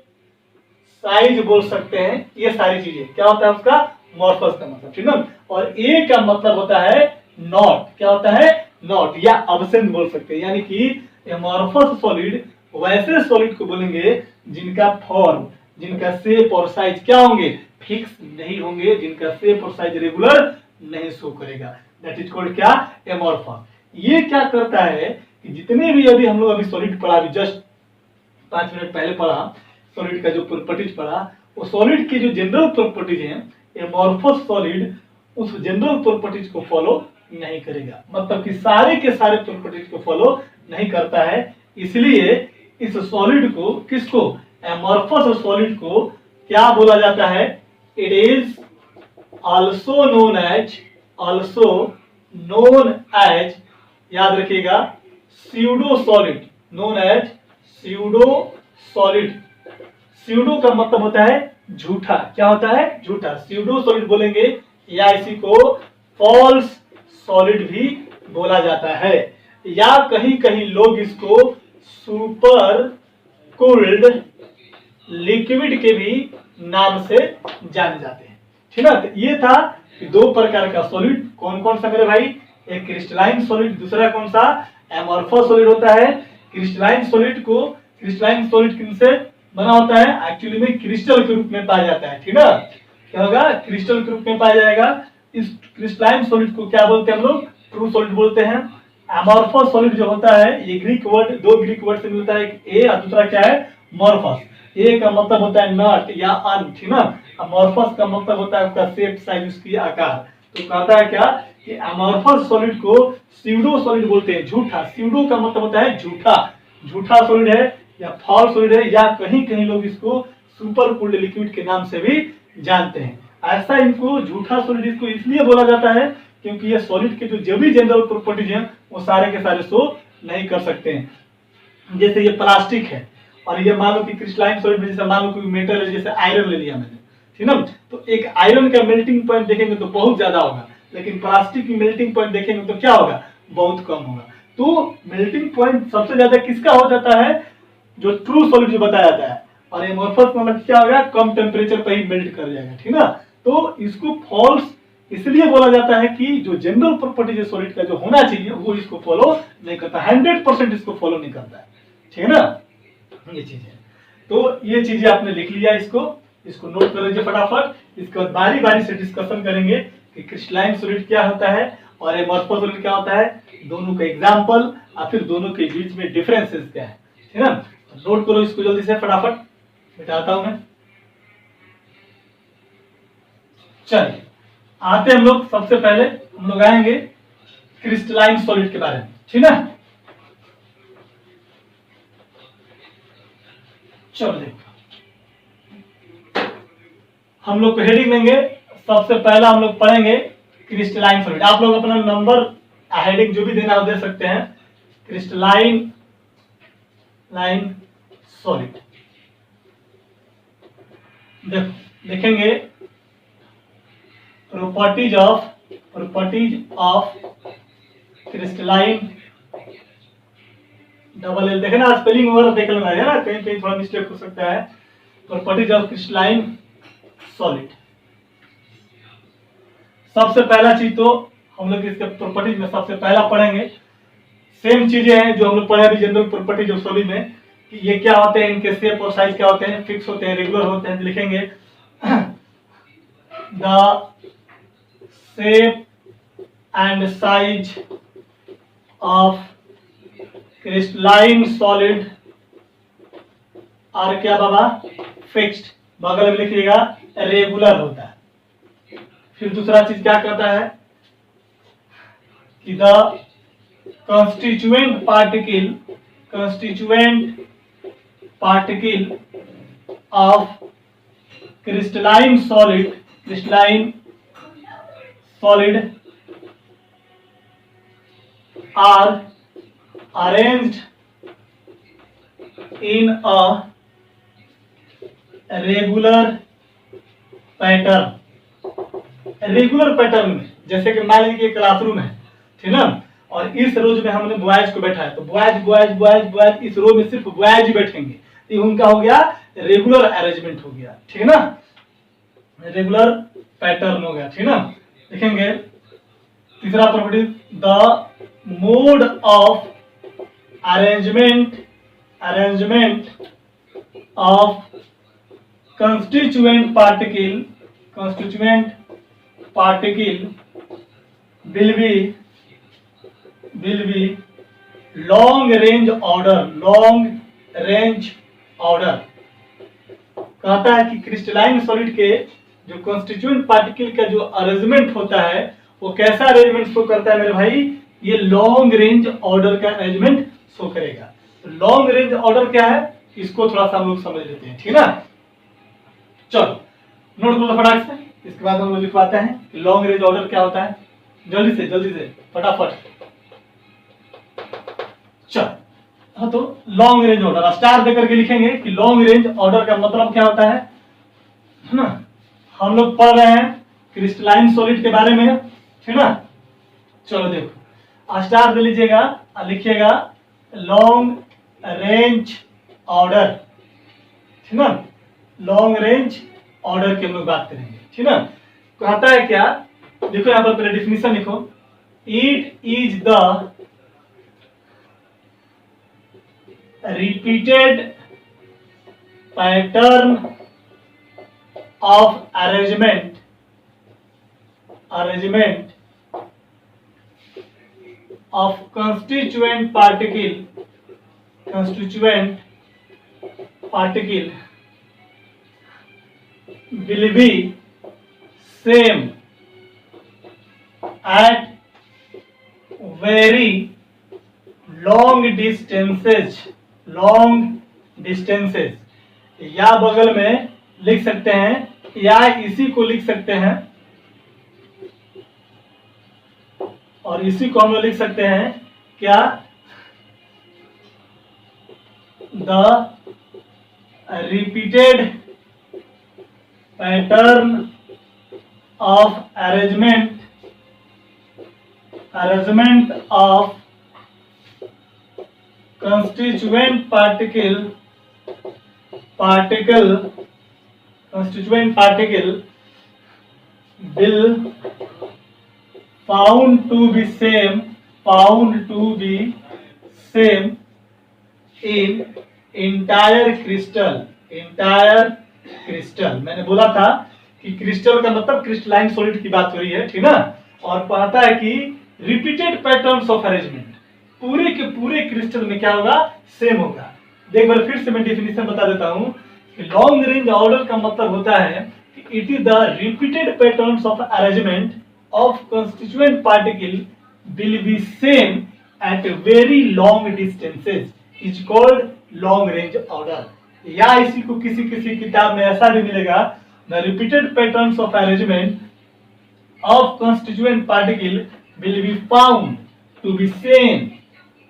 साइज बोल सकते हैं, ये सारी चीजें क्या होता है उसका? मॉर्फस का मतलब। ठीक है, और ए का मतलब होता है नॉट। क्या होता है? नॉट या अब्सेंट बोल सकते हैं। यानी कि एमॉर्फस सॉलिड वैसे सॉलिड को बोलेंगे जिनका फॉर्म, जिनका शेप और साइज क्या होंगे? फिक्स नहीं होंगे, जिनका शेप और साइज रेगुलर नहीं शो करेगा। दैट इज कॉल्ड क्या? एमॉर्फस। ये क्या करता है कि जितने भी अभी हम लोग अभी सॉलिड पढ़ा, अभी जस्ट 5 मिनट पहले पढ़ा, सॉलिड का जो प्रॉपर्टीज पढ़ा, वो सॉलिड की जो जनरल प्रॉपर्टीज हैं, एमॉर्फस सॉलिड उस जनरल प्रॉपर्टीज को फॉलो नहीं करेगा। मतलब कि सारे के सारे प्रॉपर्टीज को फॉलो नहीं करता है। इसलिए इस सॉलिड को, किसको? एमॉर्फस सॉलिड को क्या बोला जाता है? It is also known as, also known as, याद रखिएगा, pseudo solid, known as pseudo solid. Pseudo का मतलब होता है झूठा। क्या होता है? झूठा। स्यूडो सॉलिड बोलेंगे, या इसी को फॉल्स सॉलिड भी बोला जाता है, या कहीं कहीं लोग इसको सुपर कूल्ड लिक्विड के भी नाम से जाने जाते हैं। ठीक है, तो ये था कि दो प्रकार का सॉलिड। कौन कौन सा मेरे भाई? एक क्रिस्टलाइन सॉलिड, दूसरा कौन सा? एमॉर्फस सॉलिड होता है। क्रिस्टलाइन सॉलिड को, क्रिस्टलाइन सॉलिड किनसे बना होता है? एक्चुअली में क्रिस्टल के रूप में पाया जाता है। ठीक है, क्या होगा? क्रिस्टल के रूप में पाया जाएगा। इस क्रिस्टलाइन सॉलिड को क्या बोलते हैं हम लोग? ट्रू सॉलिड बोलते हैं। एमॉर्फस सॉलिड जो होता है, ये ग्रीक वर्ड, दो ग्रीक वर्ड से मिलता है, एक ए और दूसरा क्या है? मॉर्फस। ए का मतलब होता है नॉट या अन। ठीक ना, अमॉर्फस का मतलब होता है उसका शेप, साइज, उसकी आकार। तो कहता है क्या कि अमॉर्फस सॉलिड को स्यूडो सॉलिड बोलते हैं, झूठा। स्यूडो का मतलब होता है झूठा, झूठा सॉलिड है या फॉल्स सॉलिड है, या कहीं कहीं लोग इसको सुपर कूल्ड लिक्विड के नाम से भी जानते हैं। ऐसा इनको झूठा सॉलिड इसको इसलिए बोला जाता है क्योंकि ये सॉलिड के जो भी जनरल प्रॉपर्टीज हैं वो सारे के सारे शो नहीं कर सकते हैं। जैसे ये प्लास्टिक है, और ये मान लो कि क्रिस्टलाइन सॉलिड में जैसे मान लो कोई मेटल है, जैसे आयरन ले लिया मैंने, ठीक ना, तो एक आयरन का मेल्टिंग पॉइंट देखेंगे तो बहुत ज्यादा होगा, लेकिन प्लास्टिक की मेल्टिंग पॉइंट देखेंगे तो क्या होगा? बहुत कम होगा। तो मेल्टिंग पॉइंट सबसे ज्यादा किसका हो जाता है? जो ट्रू सॉलिड जो बताया जाता है। और एमॉर्फस मतलब क्या होगा? कम टेम्परेचर पर ही मेल्ट कर जाएगा। ठीक ना, तो इसको फॉल्स इसलिए बोला जाता है कि जो जनरल प्रॉपर्टी जो सॉलिड का जो होना चाहिए वो इसको फॉलो नहीं करता, 100% इसको फॉलो नहीं करता है। ठीक है ना, ये चीज है। तो ये चीजें आपने लिख लिया, इसको नोट कर लीजिए फटाफट। इसके बाद बारी बारी से डिस्कशन करेंगे कि क्रिस्टलाइन सॉलिड क्या होता है और एमॉर्फस सॉलिड क्या होता है, दोनों का एग्जांपल और फिर दोनों के बीच में डिफरेंसेस क्या है। ठीक है ना, नोट करो इसको जल्दी से फटाफट, मिटाता हूं मैं। चलिए आते हम लोग, सबसे पहले हम लोग आएंगे क्रिस्टलाइन सॉलिड के बारे में। ठीक है, चलो देखो हम लोग को हेडिंग देंगे। सबसे पहला हम लोग पढ़ेंगे क्रिस्टलाइन सॉलिड। आप लोग अपना नंबर हेडिंग जो भी देना हो दे सकते हैं। क्रिस्टलाइन सॉलिड देखो, लिखेंगे properties of crystalline, double L, देखे ना स्पेलिंग वगैरह देख लेना है ना, कहीं कहीं थोड़ा मिस्टेक हो सकता है। Properties of crystalline solid. सबसे पहला चीज तो हम लोग इसके प्रॉपर्टीज में सबसे पहला पढ़ेंगे, सेम चीजें हैं जो हम लोग पढ़े अभी जनरल प्रॉपर्टीज ऑफ सॉलिड में, कि ये क्या होते हैं, इनके शेप और साइज क्या होते हैं, फिक्स होते हैं, रेगुलर होते हैं। लिखेंगे the shape and size of crystalline solid are क्या बाबा, फिक्स्ड। बगल में लिखिएगा रेगुलर होता है। फिर दूसरा चीज क्या करता है कि the constituent particle of crystalline solid are arranged in a regular pattern में। जैसे कि मान लीजिए क्लासरूम है, ठीक ना, और इस रोज में हमने बॉयज को बैठा है, तो बॉयज इस रो में सिर्फ बॉयज ही बैठेंगे, तो ये उनका हो गया रेगुलर अरेंजमेंट हो गया, ठीक है ना, रेगुलर पैटर्न हो गया, ठीक ना। देखेंगे तीसरा property, the mode of arrangement of constituent particle will be long range order। कहता है कि क्रिस्टलाइन सॉलिड के जो कॉन्स्टिट्यूएंट पार्टिकल का जो अरेंजमेंट होता है वो कैसा अरेंजमेंट शो करता है मेरे भाई, ये लॉन्ग रेंज ऑर्डर का अरेंजमेंट शो करेगा। तो लॉन्ग रेंज ऑर्डर क्या है, इसको थोड़ा सा हम लोग समझ लेते हैं, ठीक है ना। चलो नोट करो फटाक से, इसके बाद हम लोग लिखवाते हैं कि लॉन्ग रेंज ऑर्डर क्या होता है। जल्दी से फटाफट। चल हाँ, तो लॉन्ग रेंज ऑर्डर स्टार देकर के लिखेंगे कि लॉन्ग रेंज ऑर्डर का मतलब क्या होता है ना। हम लोग पढ़ रहे हैं क्रिस्टलाइन सॉलिड के बारे में, ठीक ना। चलो देखो स्टार दे लीजिएगा, लिखिएगा लॉन्ग रेंज ऑर्डर, ठीक ना। लॉन्ग रेंज ऑर्डर की हम लोग बात करेंगे, ठीक ना। कहता है क्या, देखो यहां पर पहले डिफिनीशन लिखो, it is the repeated pattern of arrangement of constituent particle will be same at very long distances, या बगल में लिख सकते हैं या इसी को लिख सकते हैं, और इसी को हम लोग लिख सकते हैं क्या, the repeated pattern of arrangement of constituent particle will found to be same in entire crystal। मैंने बोला था कि क्रिस्टल का मतलब क्रिस्टलाइन सॉलिड की बात हो रही है, ठीक ना। और पढ़ता है कि रिपीटेड पैटर्न्स ऑफ अरेंजमेंट पूरे के पूरे क्रिस्टल में क्या होगा, सेम होगा। देख बार फिर से मैं डेफिनेशन बता देता हूं कि लॉन्ग रेंज ऑर्डर का मतलब होता है कि it is the repeated patterns of arrangement of constituent particle will be same at very long distances, is called long range order. या इसी को किसी किताब में ऐसा भी मिलेगा, the repeated patterns of arrangement of constituent particle will be found to be same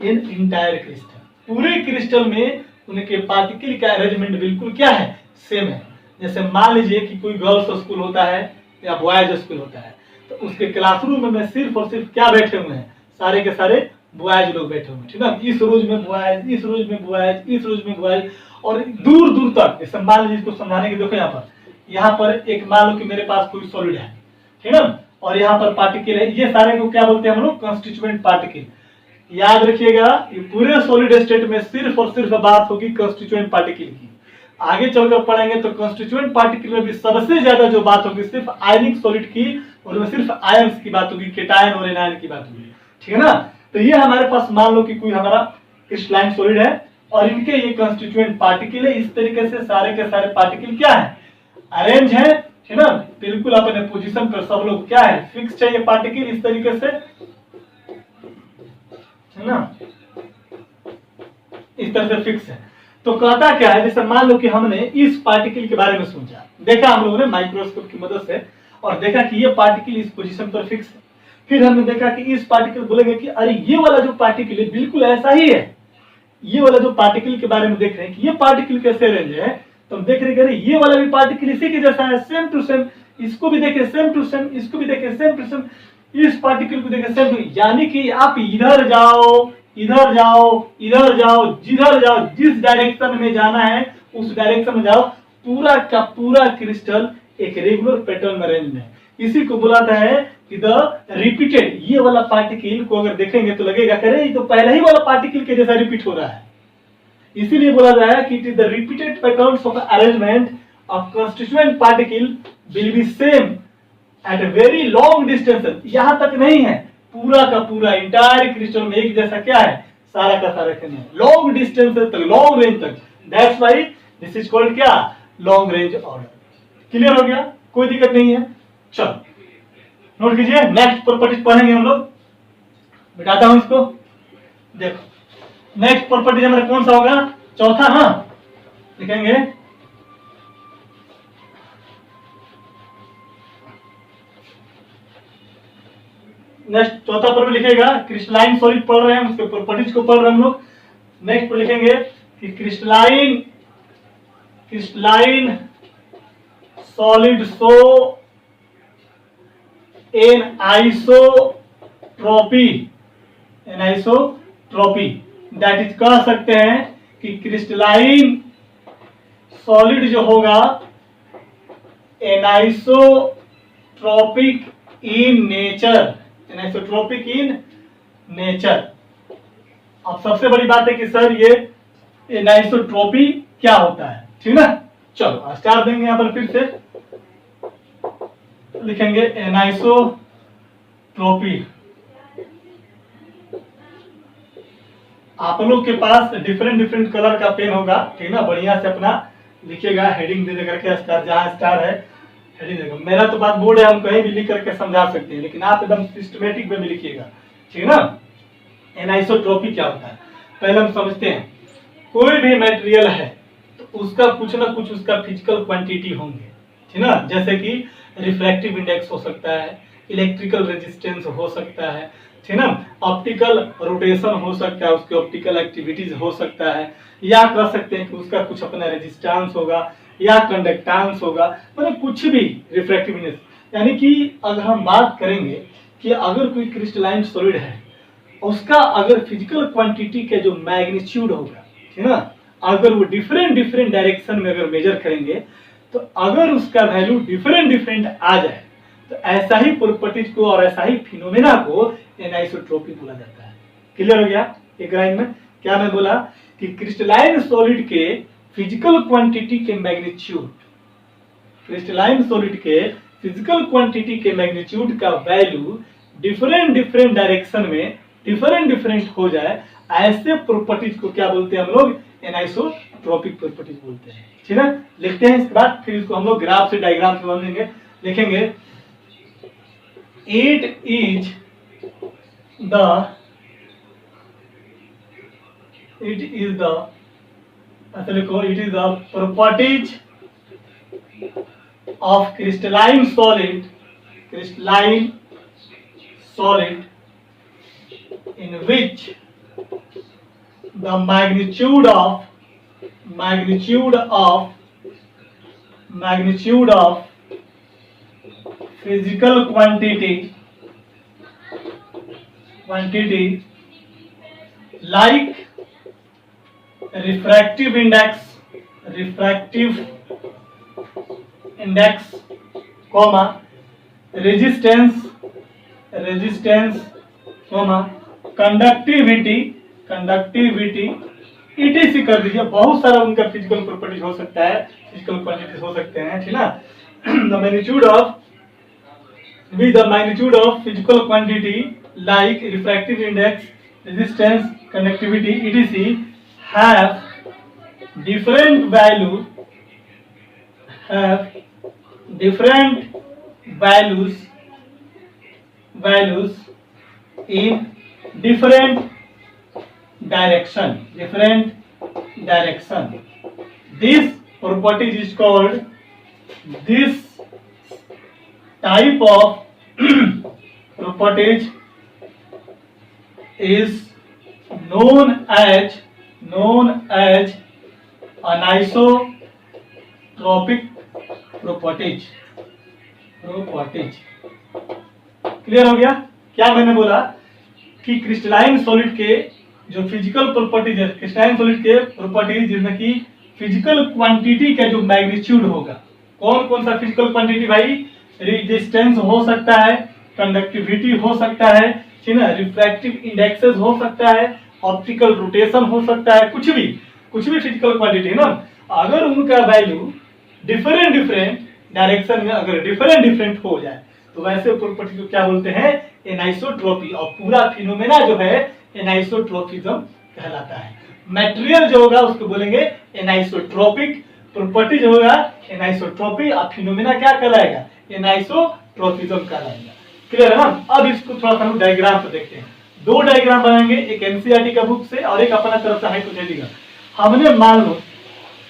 in entire crystal. पूरे क्रिस्टल में उनके पार्टिकल का अरेंजमेंट बिल्कुल क्या है, सेम है। जैसे मान लीजिए कि कोई गर्ल्स स्कूल होता है या बॉयज स्कूल होता है, तो उसके क्लासरूम में सिर्फ और सिर्फ क्या बैठे हुए हैं, सारे के सारे बॉयज लोग बैठे हुए हैं, ठीक है। इस रोज में बॉयज, इस रोज में बॉयज, इस रोज में बॉयज, और दूर दूर तक। जैसे मान लीजिए इसको समझाने के, देखो यहाँ पर यहाँ पर एक मान लो कि मेरे पास कोई सॉलिड है, ठीक है ना, और यहाँ पर पार्टिकल है, ये सारे को क्या बोलते हैं हम लोग, कंस्टिट्यूएंट पार्टिकल। याद रखिएगा ये पूरे सॉलिड स्टेट में सिर्फ और सिर्फ बात होगी कंस्टिट्यूएंट पार्टिकल की। आगे चलकर पढ़ेंगे तो कंस्टिट्यूएंट पार्टिकल में भी सबसे ज्यादा जो बात होगी सिर्फ आयनिक सॉलिड की, और उसमें सिर्फ आयंस की बात होगी, केटायन और एनायन की बात होगी, ठीक है ना। तो ये हमारे पास मान लो कि कोई हमारा क्रिस्टलाइन सॉलिड है और इनके ये कंस्टिट्यूएंट पार्टिकल है। इस तरीके से सारे के सारे पार्टिकल क्या है, अरेंज है, ठीक है ना, बिल्कुल अपने पोजीशन पर सब लोग क्या है, फिक्स है ये पार्टिकल इस तरीके से, है ना, इस तरह से फिक्स है। तो कहता क्या है, जैसे मान लो कि हमने इस पार्टिकल के बारे में सोचा, देखा हम लोगों ने माइक्रोस्कोप की मदद से और देखा कि ये पार्टिकल इस पोजीशन पर फिक्स है। फिर हमने देखा कि इस पार्टिकल बोलेंगे कि अरे ये वाला जो पार्टिकल है बिल्कुल ऐसा ही है, ये वाला जो पार्टिकल के बारे में देख रहे हैं कि ये पार्टिकल कैसे अरेंज है, तो हम देख रहे हैं ये वाला भी पार्टिकल इसी के जैसा है, सेम टू सेम, इसको भी देखे सेम टू सेम, इसको भी देखे सेम टू सेम, इस पार्टिकल को देखे सेम टू, यानी कि आप इधर जाओ इधर जाओ इधर जाओ, जिधर जाओ, जिस डायरेक्शन में जाना है उस डायरेक्शन में जाओ, पूरा का पूरा क्रिस्टल एक रेगुलर पैटर्न में अरेंज है। इसी को बुलाता है कि द रिपीटेड। ये वाला पार्टिकल को अगर देखेंगे तो लगेगा करे ये तो पहले ही वाला पार्टिकल के जैसा रिपीट हो रहा है, इसीलिए बोला जाता है कि it is the repeated patterns of arrangement of constituent particle will be same at a very long distance. यहां तक नहीं है, पूरा का पूरा इंटायर क्रिस्टल में एक जैसा क्या है, सारा का सारा क्या है, लॉन्ग डिस्टेंस तक, लॉन्ग रेंज तक। That's why this is called क्या, लॉन्ग रेंज ऑर्डर। क्लियर हो गया, कोई दिक्कत नहीं है। चलो नोट कीजिए, नेक्स्ट प्रॉपर्टीज पढ़ेंगे हम लोग, बिठाता हूं इसको। देखो नेक्स्ट प्रॉपर्टीज हमारा कौन सा होगा, चौथा, हाँ लिखेंगे नेक्स्ट चौथा प्रॉपर्टी लिखेगा, क्रिस्टलाइन सॉलिड पढ़ रहे हैं उसके प्रॉपर्टीज को पढ़ रहे हैं हम लोग। नेक्स्ट पर लिखेंगे कि crystalline solid so anisotropy that is, कह सकते हैं कि क्रिस्टलाइन सॉलिड जो होगा anisotropic in nature, anisotropic in nature. अब सबसे बड़ी बात है कि सर ये एनाइसोट्रॉपी क्या होता है, ठीक ना। चलो स्टार देंगे यहां पर, फिर से लिखेंगे एनाइसोट्रॉपी। आप लोग के पास डिफरेंट कलर का पेन होगा, ठीक ना, बढ़िया से अपना लिखिएगा, हेडिंग दे करके स्टार, जहां स्टार है हेडिंग देगा। मेरा तो बात बोर्ड है, हम कहीं भी लिख करके समझा सकते हैं, लेकिन आप एकदम सिस्टमेटिक में भी लिखिएगा, ठीक है ना। एनाइसोट्रॉपी क्या होता है पहले हम समझते हैं। कोई भी मटेरियल है तो उसका कुछ ना कुछ उसका फिजिकल क्वांटिटी होंगे, ठीक ना, जैसे कि रिफ्रैक्टिव इंडेक्स हो सकता है, इलेक्ट्रिकल रेजिस्टेंस हो सकता है, ठीक ना, ऑप्टिकल रोटेशन हो सकता है, उसके ऑप्टिकल एक्टिविटीज हो सकता है, या कह सकते हैं कि उसका कुछ अपना रेजिस्टेंस होगा या कंडक्टेंस होगा, मतलब कुछ भी रिफ्रैक्टिव इंडेक्स। यानी कि अगर हम बात करेंगे कि अगर कोई क्रिस्टलाइन सॉलिड है उसका अगर फिजिकल क्वांटिटी के जो मैग्नीट्यूड होगा, ठीक ना, अगर वो डिफरेंट डायरेक्शन में अगर मेजर करेंगे तो अगर उसका वैल्यू डिफरेंट आ जाए तो ऐसा ही प्रॉपर्टीज को और ऐसा ही फिनोमेना को एनाइसोट्रॉपी बोला जाता है। क्लियर हो गया, एक लाइन में क्या मैं बोला कि क्रिस्टलाइन सॉलिड के फिजिकल क्वांटिटी के मैग्नीट्यूड, क्रिस्टलाइन सॉलिड के फिजिकल क्वांटिटी के मैग्नीट्यूड का वैल्यू डिफरेंट डायरेक्शन में डिफरेंट हो जाए, ऐसे प्रॉपर्टीज को क्या बोलते हैं हम लोग, एनाइसोट्रॉपिक प्रॉपर्टीज बोलते हैं, ठीक है। लिखते हैं इसके बाद, फिर इसको हम लोग ग्राफ से डायग्राम से बनाएंगे। लिखेंगे इट इज द ऐसे लिखो, it is the properties of crystalline solid in which the magnitude of physical quantity like refractive index comma resistance comma conductivity etc कर दीजिए। बहुत सारा उनका फिजिकल प्रॉपर्टीज हो सकता है, फिजिकल क्वांटिटीज हो सकते हैं, ठीक ना। The magnitude of physical quantity like refractive index, resistance, conductivity etc have different values in different direction. This property is called, this type of properties is known as anisotropic properties। Clear हो गया? क्या मैंने बोला कि crystalline solid के जो physical properties है, crystalline solid के प्रॉपर्टीज जिसमें कि फिजिकल क्वांटिटी का जो मैग्नीट्यूड होगा, कौन कौन सा फिजिकल क्वांटिटी भाई? रेजिस्टेंस हो सकता है, कंडक्टिविटी हो सकता है, ठीक है, रिफ्रैक्टिव इंडेक्सेस हो सकता है, ऑप्टिकल रोटेशन हो सकता है, कुछ भी फिजिकल क्वांटिटी है ना। अगर उनका वैल्यू डिफरेंट डायरेक्शन में अगर डिफरेंट हो जाए तो वैसे प्रॉपर्टी को क्या बोलते हैं? एनाइसोट्रॉपी। और पूरा फिनोमेना जो है एनाइसोट्रॉपिज्म कहलाता है। मटेरियल जो होगा उसको बोलेंगे एनाइसोट्रॉपिक, प्रॉपर्टी जो होगा एनाइसोट्रॉपी, और फिनोमेना क्या कहलाएगा? एनाइसोट्रॉपिज्म कहलाएगा। क्लियर है ना? अब इसको थोड़ा सा हम डायग्राम पे देखते हैं। दो डायग्राम बनाएंगे, एक एनसीईआरटी का बुक से और एक अपना तरफ से हाइपोथेटिकल। हमने मान लो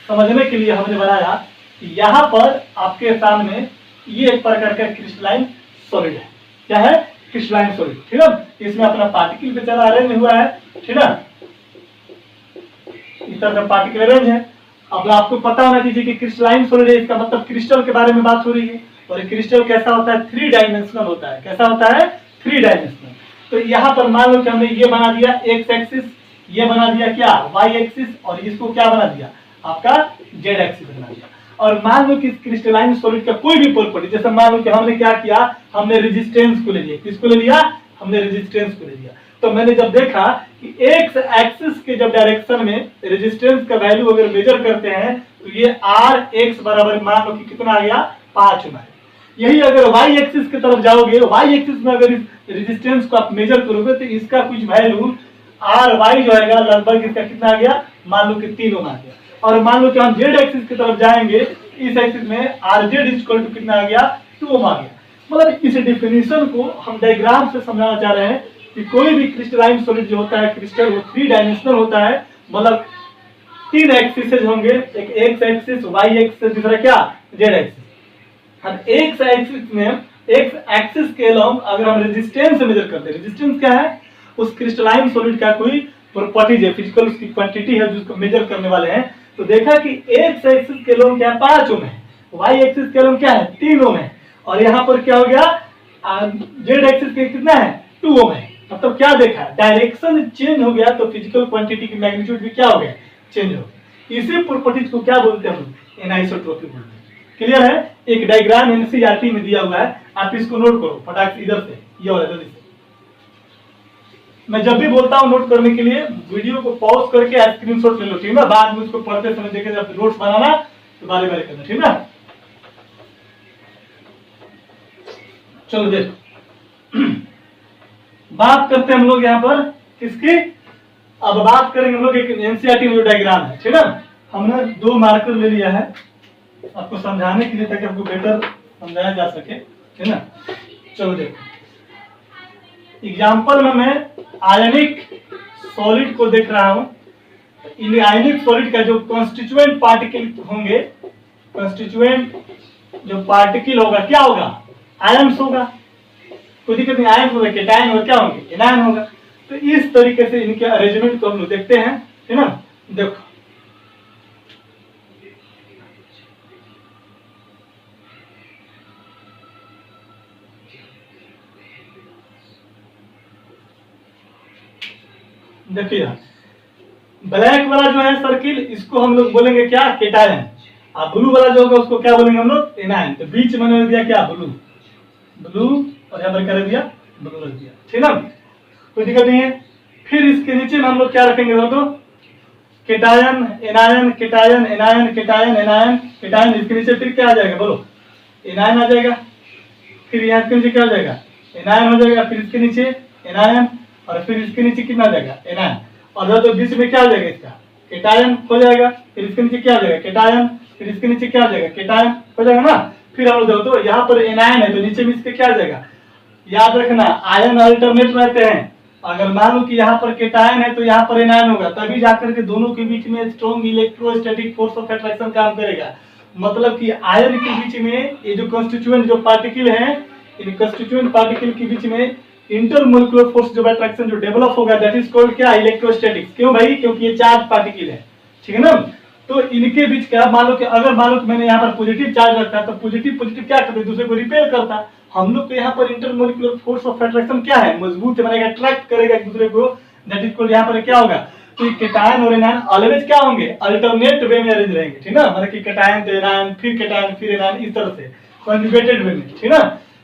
समझने के लिए हमने बनाया कि यहाँ पर आपके सामने ये एक प्रकार का क्रिस्टलाइन सॉलिड है। क्या है? क्रिस्टलाइन सॉलिड, ठीक है। इसमें अपना पार्टिकल बेचारा अरेंज हुआ है, ठीक है, इस तरह का पार्टिकल अरेंज है। अब आपको पता होना चाहिए कि क्रिस्टलाइन सॉलिड है, इसका मतलब क्रिस्टल के बारे में बात हो रही है। और क्रिस्टल कैसा होता है? 3 डायमेंशनल होता है। कैसा होता है? 3 डायमेंशनल। तो यहाँ पर मान लो कि हमने ये बना दिया एक्स एक्सिस, ये बना दिया क्या? वाई एक्सिस, और इसको क्या बना दिया? आपका जेड एक्सिस बना दिया। और मान लो कि क्रिस्टलाइन सॉलिड का कोई भी प्रॉपर्टी, जैसे मान लो कि हमने क्या किया, हमने रेजिस्टेंस को ले लिया। किसको ले लिया? हमने रेजिस्टेंस को ले लिया। तो मैंने जब देखा कि एक्स एक्सिस के जब डायरेक्शन में रेजिस्टेंस का वैल्यू अगर मेजर करते हैं तो ये आर एक्स बराबर मान लो कि कितना आ गया? 5 ओम। यही अगर वाई एक्सिस की तरफ जाओगे, वाई एक्सिस में अगर इस रेजिस्टेंस को आप मेजर करोगे तो इसका कुछ वैल्यू आर वाई जो है लगभग इसका कितना आ गया? मान लो कि 3 ओम आ गया। और मान लो कि हम जेड एक्सिस की तरफ जाएंगे, इस एक्सिस में आर जेड इक्वल टू कितना आ गया? 2 ओम आ गया। मतलब इस डेफिनेशन को हम डायग्राम से समझाना चाह रहे हैं कि कोई भी क्रिस्टलाइन सॉलिड जो होता है क्रिस्टल, वो 3 डायमेंशनल होता है। मतलब 3 एक्सिस होंगे, एक एक्स एक्सिस, वाई एक्सिस, दूसरा क्या? Z axis. हम एक्स एक्सिस में एक्स एक्सिस के अलोंग अगर हम रेजिस्टेंस से मेजर करते हैं, रेजिस्टेंस क्या है? उस क्रिस्टलाइन सॉलिड का कोई प्रॉपर्टीज है, फिजिकल उसकी क्वांटिटी है जिसको मेजर करने वाले हैं। तो देखा कि एक्स एक्सिस के अलोंग क्या है? 5 ओम है, वाई एक्सिस के अलोंग क्या है? 3 ओम है, और यहाँ पर क्या हो गया? जेड एक्सिस के कितना है? 2 ओम है। मतलब क्या देखा? डायरेक्शन चेंज हो गया तो फिजिकल क्वांटिटी की मैग्नीट्यूड भी क्या हो गया? चेंज हो गया। इसी प्रॉपर्टीज को क्या बोलते हैं हम? एनाइसोट्रॉपी बोलते हैं। क्लियर है? एक डायग्राम एनसीईआरटी में दिया हुआ है, आप इसको नोट करो फटाक से इधर से, ये वाला जल्दी से। मैं जब भी बोलता हूँ नोट करने के लिए वीडियो को पॉज करके स्क्रीनशॉट ले लो, ठीक है? बाद में उसको पढ़ते समय देखे जब नोट्स बनाना तो बारे बारे करना, ठीक है? चलो देखो बात करते हैं हम लोग यहाँ पर किसकी? अब बात करेंगे हम लोग एक एनसीईआरटी में डायग्राम है, ठीक है? हमने 2 मार्कर ले लिया है आपको समझाने के लिए ताकि आपको बेटर समझाया जा सके, है ना? चलो देखो एग्जाम्पल में मैं आयनिक सॉलिड को देख रहा हूं। इन आयनिक सॉलिड का जो कॉन्स्टिट्यूएंट पार्टिकल होंगे, कॉन्स्टिट्यूएंट जो पार्टिकल होगा क्या होगा? आयन्स होगा। कोई दिक्कत नहीं, आयन होगा, कैटायन होगा, क्या होंगे? एनायन होगा। तो इस तरीके से इनके अरेंजमेंट को हम लोग देखते हैं, है ना? देखो देखिए ब्लैक वाला जो है सर्किल, इसको हम लोग बोलेंगे क्या? कैटायन। अब ब्लू वाला जो होगा उसको क्या बोलेंगे हम लोग, एनायन। तो बीच में मैंने दिया क्या, ब्लू, ब्लू, और यहाँ पर कर दिया ब्लू रख दिया, ठीक ना, कोई दिक्कत नहीं है। फिर इसके नीचे में हम लोग क्या रखेंगे दोस्तों, cation anion cation anion cation anion cation. इसके नीचे फिर क्या आ जाएगा बोलो, एनायन आ जाएगा। फिर यहाँ इसके नीचे क्या हो जाएगा, एनायन हो जाएगा। फिर इसके नीचे एनायन, और फिर इसके नीचे कितना आ जाएगा, एनायन। और तो बीच में क्या हो जाएगा इसका, केटायन हो जाएगा। फिर इसके नीचे क्या हो जाएगा, केटायन। फिर इसके नीचे क्या हो जाएगा, केटायन हो जाएगा ना। फिर हम लोग देखो तो यहाँ पर एनायन है तो नीचे में इसके क्या आ जाएगा, याद रखना आयन अल्टरनेट रहते हैं। अगर मान लो कि यहाँ पर केटायन है तो यहाँ पर एनायन होगा, तभी जाकर के दोनों के बीच में strong electrostatic force of attraction काम करेगा। मतलब कि आयन के बीच में ये जो कंस्टिट्यूएंट जो पार्टिकल हैं, इन कंस्टिट्यूएंट पार्टिकल के बीच में इंटरमोलिकुलर फोर्स जो अट्रैक्शन जो डेवलप होगा, दैट इज कॉल्ड क्या, इलेक्ट्रोस्टैटिक्स। क्यों भाई, क्योंकि ये चार्ज पार्टिकल है, ठीक है ना। तो इनके बीच क्या, मान लो कि अगर मान लो कि मैंने यहाँ पर पॉजिटिव चार्ज रखा है तो पॉजिटिव पॉजिटिव क्या करते हैं, दूसरे को रिपेल करता है। हम लोग को यहाँ पर इंटरमोलिकुलर फोर्स ऑफ अट्रैक्शन क्या है, मजबूत है, मानेगा अट्रैक्ट करेगा एक दूसरे को, दैट इज कॉल्ड यहाँ पर क्या होगा। तो केटायन और एनायन ऑलवेज क्या होंगे, अल्टरनेट वे में अरेंज रहेंगे, ठीक ना। मतलब कि केटायन तो एनायन, फिर केटायन फिर एनायन, इस तरह से कॉन्जुगेटेड वे में, ठीक ना।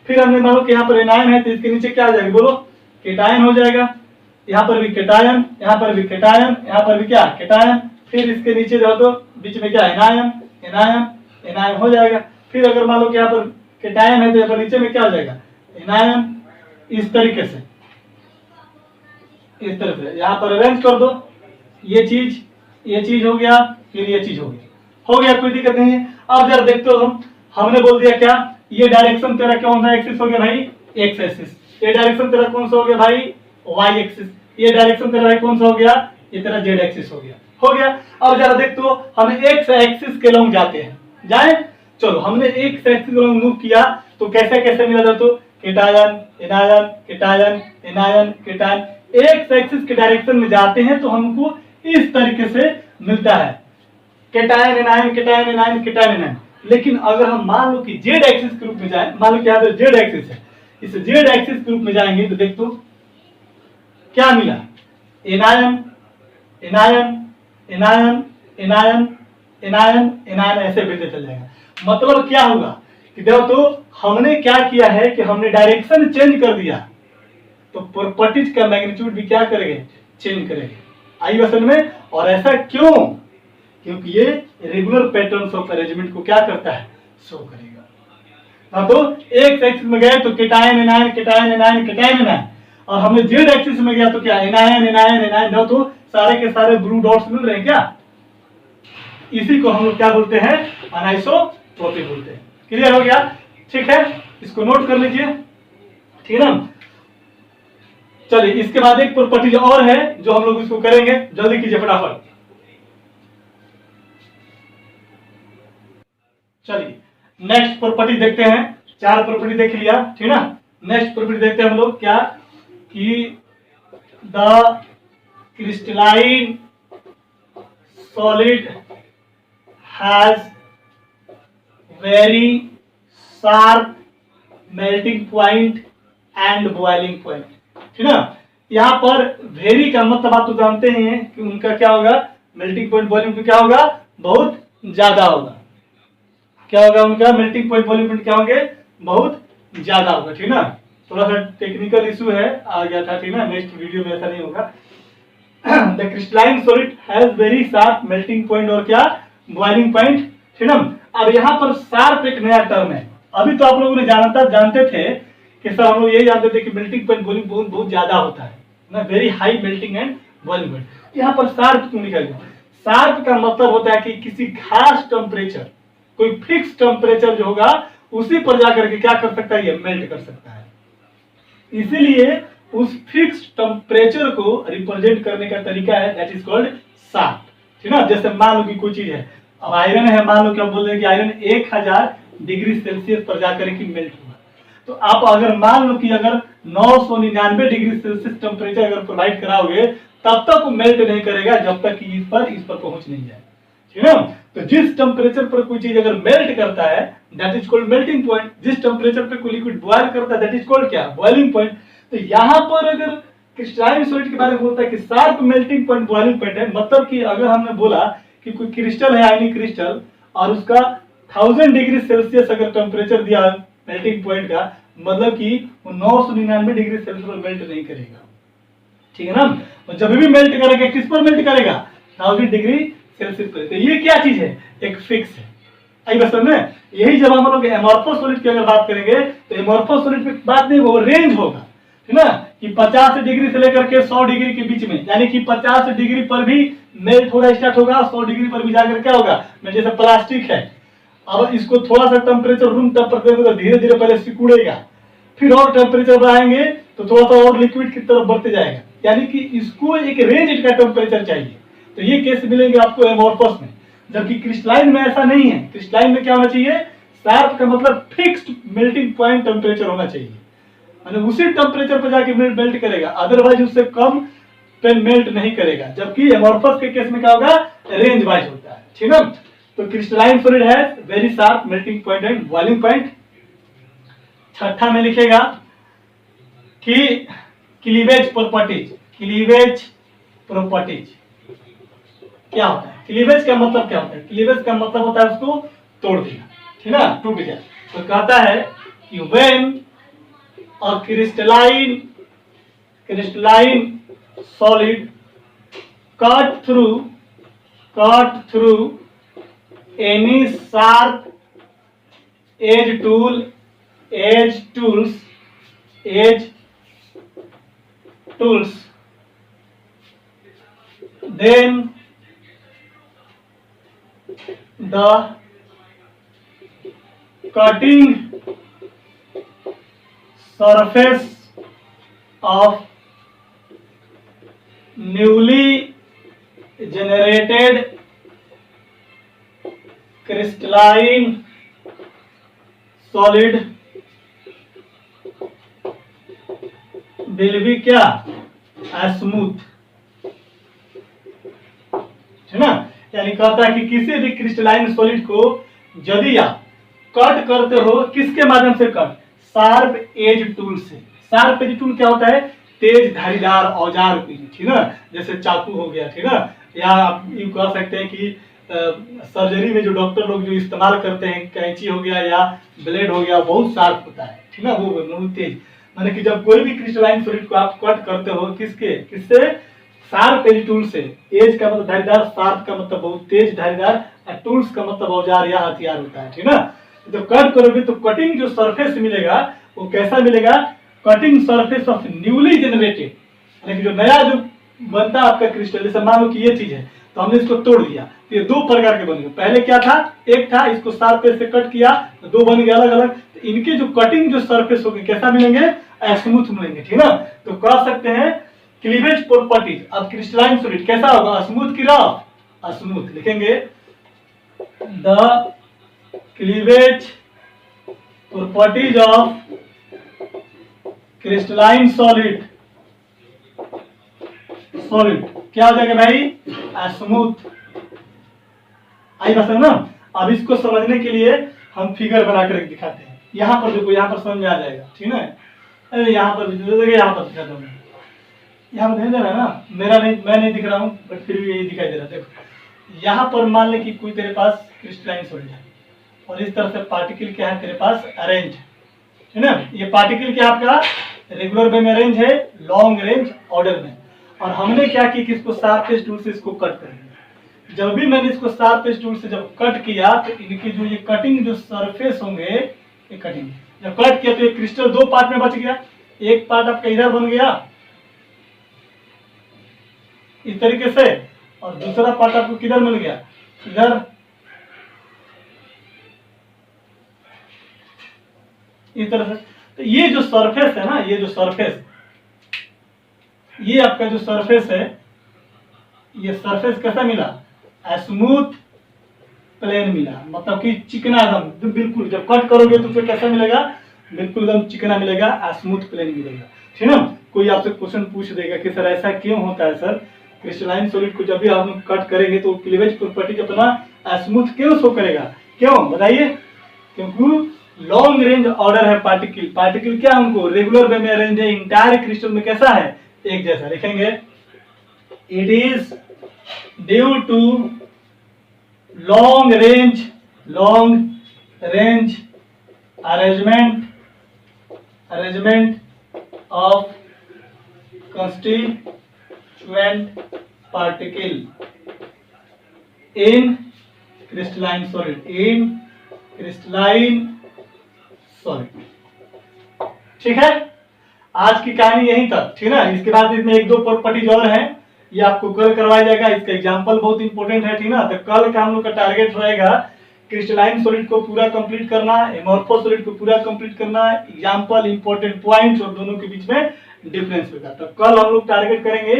फिर हमने मान लो कि यहाँ पर एनायन है तो इसके नीचे क्या आ जाएगा बोलो, केटायन हो जाएगा। यहाँ पर भी केटायन, यहाँ पर भी केटायन, यहाँ पर भी क्या, केटायन। फिर इसके नीचे जाओ तो बीच में क्या, एनायन एनायन एनायन हो जाएगा। फिर अगर मान लो कि यहाँ पर केटायन है तो यहाँ पर नीचे में क्या हो जाएगा, एनायन। इस तरीके से, इस तरह से यहाँ पर अरेंज कर दो। ये चीज हो गया, फिर ये चीज हो गया, कोई दिक्कत नहीं है। अब जरा देखते हो हमने बोल दिया क्या, ये डायरेक्शन तेरा कौन सा एक्सिस हो गया भाई, एक्स एक्सिस। ये डायरेक्शन तेरा कौन सा हो गया भाई, वाई एक्सिस। ये डायरेक्शन तेरा कौन सा हो गया, ये तेरा जेड एक्सिस हो गया। अब जरा देखते हो हम एक्स एक्सिस के लॉन्ग जाते हैं, जाए चलो। हमने एक्स एक्सिस के लॉन्ग मूव किया तो कैसे कैसे मिला था, तो cation anion cation anion cation. X axis के डायरेक्शन में जाते हैं तो हमको इस तरीके से मिलता है, cation anion cation anion cation anion. लेकिन अगर हम मान लो कि जेड एक्सिस के रूप में जाए, मान लो कि यहाँ पे जेड एक्सिस है, इस जेड एक्सिस के रूप में जाएंगे तो देख तो क्या मिला, anion anion anion anion anion anion, ऐसे बेटे चल जाएगा। मतलब क्या होगा कि देखो तो हमने क्या किया है कि हमने डायरेक्शन चेंज कर दिया, तो प्रॉपर्टीज का मैग्नीट्यूड भी क्या करेंगे, चेंज करेंगे। आई वसन में। और ऐसा क्यों, क्योंकि ये रेगुलर पैटर्न्स ऑफ अरेंजमेंट को क्या करता है, शो करेगा। तो एक्स एक्सिस में गए तो cation anion cation anion cation anion, और हमने जेड एक्सिस में गया तो क्या, एनायन एनायन एनायन। तो सारे के सारे ब्लू डॉट्स मिल रहे हैं क्या, इसी को हम लोग क्या बोलते हैं, अनाइसोट्रोपिक बोलते हैं। क्लियर हो गया, ठीक है, इसको नोट कर लीजिए, ठीक है ना। चलिए इसके बाद एक प्रॉपर्टी और है जो हम लोग इसको करेंगे, जल्दी कीजिए फटाफट। चलिए नेक्स्ट प्रॉपर्टी देखते हैं, 4 प्रॉपर्टी देख लिया, ठीक ना। नेक्स्ट प्रॉपर्टी देखते हैं हम लोग क्या, कि the crystalline solid has very sharp melting point and boiling point, ठीक ना। यहाँ पर वेरी का मतलब आप तो जानते हैं कि उनका क्या होगा, मेल्टिंग पॉइंट बॉइलिंग पॉइंट क्या होगा, बहुत ज्यादा होगा। क्या होगा उनका मेल्टिंग पॉइंट बॉइलिंग पॉइंट क्या होंगे, बहुत ज्यादा होगा, ठीक ना। थोड़ा सा टेक्निकल इशू है, आ गया था, ठीक ना। नेक्स्ट वीडियो में ऐसा नहीं होगा। The crystalline solid has very sharp melting point और क्या, बॉइलिंग पॉइंट, ठीक ना। अब यहाँ पर शार्प एक नया टर्म है। अभी तो आप लोगों ने जानते थे कि सर हम लोग ये जानते थे कि मेल्टिंग पॉइंट बॉइलिंग पॉइंट बहुत ज्यादा होता है ना, very high melting and boiling point. यहाँ पर शार्प क्यों लिखा गया, शार्प का मतलब होता है कि किसी खास टेम्परेचर, कोई फिक्स टेम्परेचर जो होगा उसी पर जाकर के क्या कर सकता है, ये मेल्ट कर सकता है। इसीलिए उस फिक्स टेम्परेचर को रिप्रेजेंट करने का तरीका है, दैट इज कॉल्ड शार्प, ठीक ना। जैसे मान लो कि कोई चीज है, अब आयरन है, मान लो क्या बोल रहे हैं कि आयरन 1000 डिग्री सेल्सियस पर जाकर के मेल्ट हुआ, तो आप अगर मान लो कि अगर 999 डिग्री सेल्सियस टेम्परेचर अगर प्रोवाइड कराओगे तब तक वो मेल्ट नहीं करेगा जब तक कि इस पर पहुंच नहीं जाए, ठीक है ना। तो जिस टेम्परेचर पर कोई चीज अगर मेल्ट करता है that is called melting point, जिस टेम्परेचर पे कोई लिक्विड बॉयल करता है दैट इज कॉल्ड क्या, बॉइलिंग पॉइंट। तो यहाँ पर अगर क्रिस्टलाइन सॉलिड के बारे में बोलता है कि sharp melting point boiling point है, मतलब कि अगर हमने बोला कि कोई क्रिस्टल है, आयनिक क्रिस्टल, और उसका 1000 डिग्री सेल्सियस अगर टेम्परेचर दिया मेल्टिंग पॉइंट का, मतलब कि वो 999 डिग्री सेल्सियस पर मेल्ट नहीं करेगा, ठीक है ना। और जब भी मेल्ट करेगा किस पर मेल्ट करेगा, 1000 डिग्री सेल्सियस पर। तो ये क्या चीज है, एक फिक्स है। आई बस में यही जब हम लोग एमोर्फोस सॉलिड की अगर बात करेंगे तो एमोर्फोस सॉलिड पे बात नहीं, वो रेंज होगा, है ना, कि 50 डिग्री से लेकर के 100 डिग्री के बीच में, यानी कि 50 डिग्री पर भी मेल्ट होगा स्टार्ट होगा, 100 डिग्री पर भी जाकर क्या होगा, जैसे प्लास्टिक है, अब इसको थोड़ा सा टेम्परेचर रूम टेम्परेचर तो धीरे धीरे पहले सिकुड़ेगा, फिर और टेम्परेचर बढ़ाएंगे तो थोड़ा सा और लिक्विड की तरफ बढ़ते जाएगा, यानी कि इसको एक रेंज का टेम्परेचर चाहिए। तो ये केस मिलेंगे आपको एमोर्फस में, जबकि क्रिस्टलाइन में ऐसा नहीं है। क्रिस्टलाइन में क्या होना चाहिए, शार्प का मतलब फिक्स्ड मेल्टिंग पॉइंट टेम्परेचर होना चाहिए, मतलब उसी टेम्परेचर पर जाके मेल्ट करेगा, अदरवाइज उससे कम पे मेल्ट नहीं करेगा। जबकि एमोर्फस के केस में क्या होगा, रेंज वाइज होता है, ठीक है। तो क्रिस्टलाइन सॉलिड है very sharp melting point and boiling point. छठा में लिखेगा कि क्लीवेज प्रॉपर्टीज। क्लीवेज प्रॉपर्टीज क्या होता है, क्लीवेज का मतलब क्या होता है, क्लीवेज का मतलब होता है उसको तोड़ देना, ठीक है ना, टूट गया। तो कहता है कि when a crystalline solid cut through any sharp edge tools then the cutting surface of newly generated crystalline solid will be क्या, स्मूथ, है ना। यानी कहता है कि किसी भी क्रिस्टलाइन सॉलिड को यदि आप कट करते हो, किसके माध्यम से कट, शार्प एज टूल से। शार्प एज टूल क्या होता है, तेज धारीदार औजार, ठीक है ना, जैसे चाकू हो गया, ठीक है ना, या आप यूं कह सकते हैं कि सर्जरी में जो डॉक्टर लोग जो इस्तेमाल करते हैं, कैंची हो गया या ब्लेड हो गया, बहुत शार्प होता है, ठीक है ना, वो बहुत तेज। माने कि जब कोई भी क्रिस्टलाइन सॉलिड को आप कट करते हो, किससे, शार्प एज टूल से। एज का मतलब धारीदार, शार्प का मतलब बहुत तेज धारीदार, और टूल्स का मतलब औजार या हथियार होता है, ठीक है ना। तो कट करोगे तो कटिंग जो सरफेस मिलेगा वो कैसा मिलेगा, cutting surface of newly generated, यानी कि जो नया जो बनता है आपका क्रिस्टल, जैसे मान लो कि ये चीज है तो हमने इसको तोड़ दिया, तो ये दो प्रकार के बन गए। पहले क्या था, एक था, इसको शार्प एज से कट किया तो दो बन गए अलग अलग। तो इनके जो कटिंग जो सरफेस होगी कैसा मिलेंगे, स्मूथ मिलेंगे, ठीक है ना। तो कह सकते हैं क्लीवेज प्रॉपर्टीज। अब क्रिस्टलाइन सॉलिड कैसा होगा, स्मूथ की रफ, स्मूथ लिखेंगे। The cleavage properties of crystalline solid क्या हो जाएगा भाई, स्मूथ। आई बात है ना। अब इसको समझने के लिए हम फिगर बनाकर दिखाते हैं। यहाँ पर देखो, यहाँ पर समझ में आ जाएगा, ठीक है। अरे यहाँ पर यहाँ पर दिखाता हूँ, यहाँ पर दे रहा है ना, मेरा नहीं, मैं नहीं दिख रहा हूँ, बट फिर भी यही दिखाई दे रहा है। देखो यहाँ पर मान ले कि कोई तेरे पास क्रिस्टलाइन सॉलिड है और इस तरह से पार्टिकल क्या है तेरे पास, अरेंज है ना। ये पार्टिकल क्या आपका रेगुलर वे में अरेंज है, लॉन्ग रेंज ऑर्डर में। और हमने क्या किया कि इसको शार्प एज टूल से इसको कट कर दिया। जब भी मैंने इसको शार्प एज टूल से जब कट किया तो इनकी जो ये कटिंग जो सरफेस होंगे, ये कटिंग जब कट किया तो ये क्रिस्टल दो पार्ट में बच गया। एक पार्ट आपका इधर बन गया इस तरीके से, और दूसरा पार्ट आपको किधर मिल गया, इधर, इस तरह से। तो ये जो सरफेस है ना, ये जो सरफेस, ये आपका जो सरफेस है, ये सरफेस कैसा मिला, स्मूथ प्लेन मिला, मतलब कि चिकना एकदम बिल्कुल। जब कट करोगे तो फिर कैसा मिलेगा, बिल्कुल एकदम चिकना मिलेगा, स्मूथ प्लेन मिलेगा, ठीक है ना। कोई आपसे क्वेश्चन पूछ देगा कि सर ऐसा क्यों होता है सर, क्रिस्टलाइन सॉलिड को जब भी हम कट करेंगे तो क्लीवेज प्रॉपर्टी अपना स्मूथ क्यों शो करेगा, क्यों बताइए। क्योंकि लॉन्ग रेंज ऑर्डर है पार्टिकल, पार्टिकल क्या उनको रेगुलर वे में अरेंज है, इंटायर क्रिस्टल में कैसा है, एक जैसा। लिखेंगे it is due to long range long range arrangement of constituent particle in crystalline solid ठीक है। आज की कहानी यहीं तक, ठीक है ना। इसके बाद इसमें एक दो प्रॉपर्टीज और हैं, ये आपको कल करवाया जाएगा। इसका एग्जांपल बहुत इंपॉर्टेंट है, ठीक ना। तो कल का हम लोग का टारगेट रहेगा क्रिस्टलाइन सॉलिड को पूरा कंप्लीट करना, एमोर्फस सॉलिड को पूरा कंप्लीट करना, एग्जांपल, इंपॉर्टेंट पॉइंट्स और दोनों के बीच में डिफरेंस होगा। तो कल हम लोग टारगेट करेंगे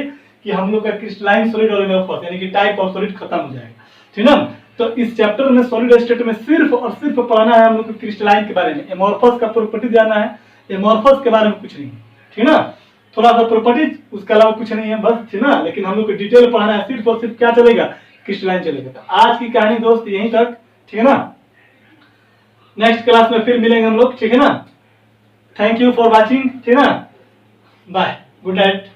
कि हम लोग का क्रिस्टलाइन सॉलिड और एमोर्फस यानी कि टाइप ऑफ सॉलिड खत्म हो जाएगा, ठीक ना। तो इस चैप्टर में सॉलिड स्टेट में सिर्फ और सिर्फ पढ़ना है हम लोग को क्रिस्टलाइन के बारे में, एमोर्फस का प्रॉपर्टी जानना है, एमोर्फस के बारे में कुछ नहीं, ठीक ना। थोड़ा सा प्रॉपर्टीज, उसके अलावा कुछ नहीं है बस, ठीक ना। लेकिन हम लोग को डिटेल पढ़ना है, सिर्फ और सिर्फ क्या चलेगा, क्रिस्टलाइन चलेगा। तो आज की कहानी दोस्त यहीं तक, ठीक है ना। नेक्स्ट क्लास में फिर मिलेंगे हम लोग, ठीक है ना। थैंक यू फॉर वॉचिंग, ठीक है ना। Bye, good night.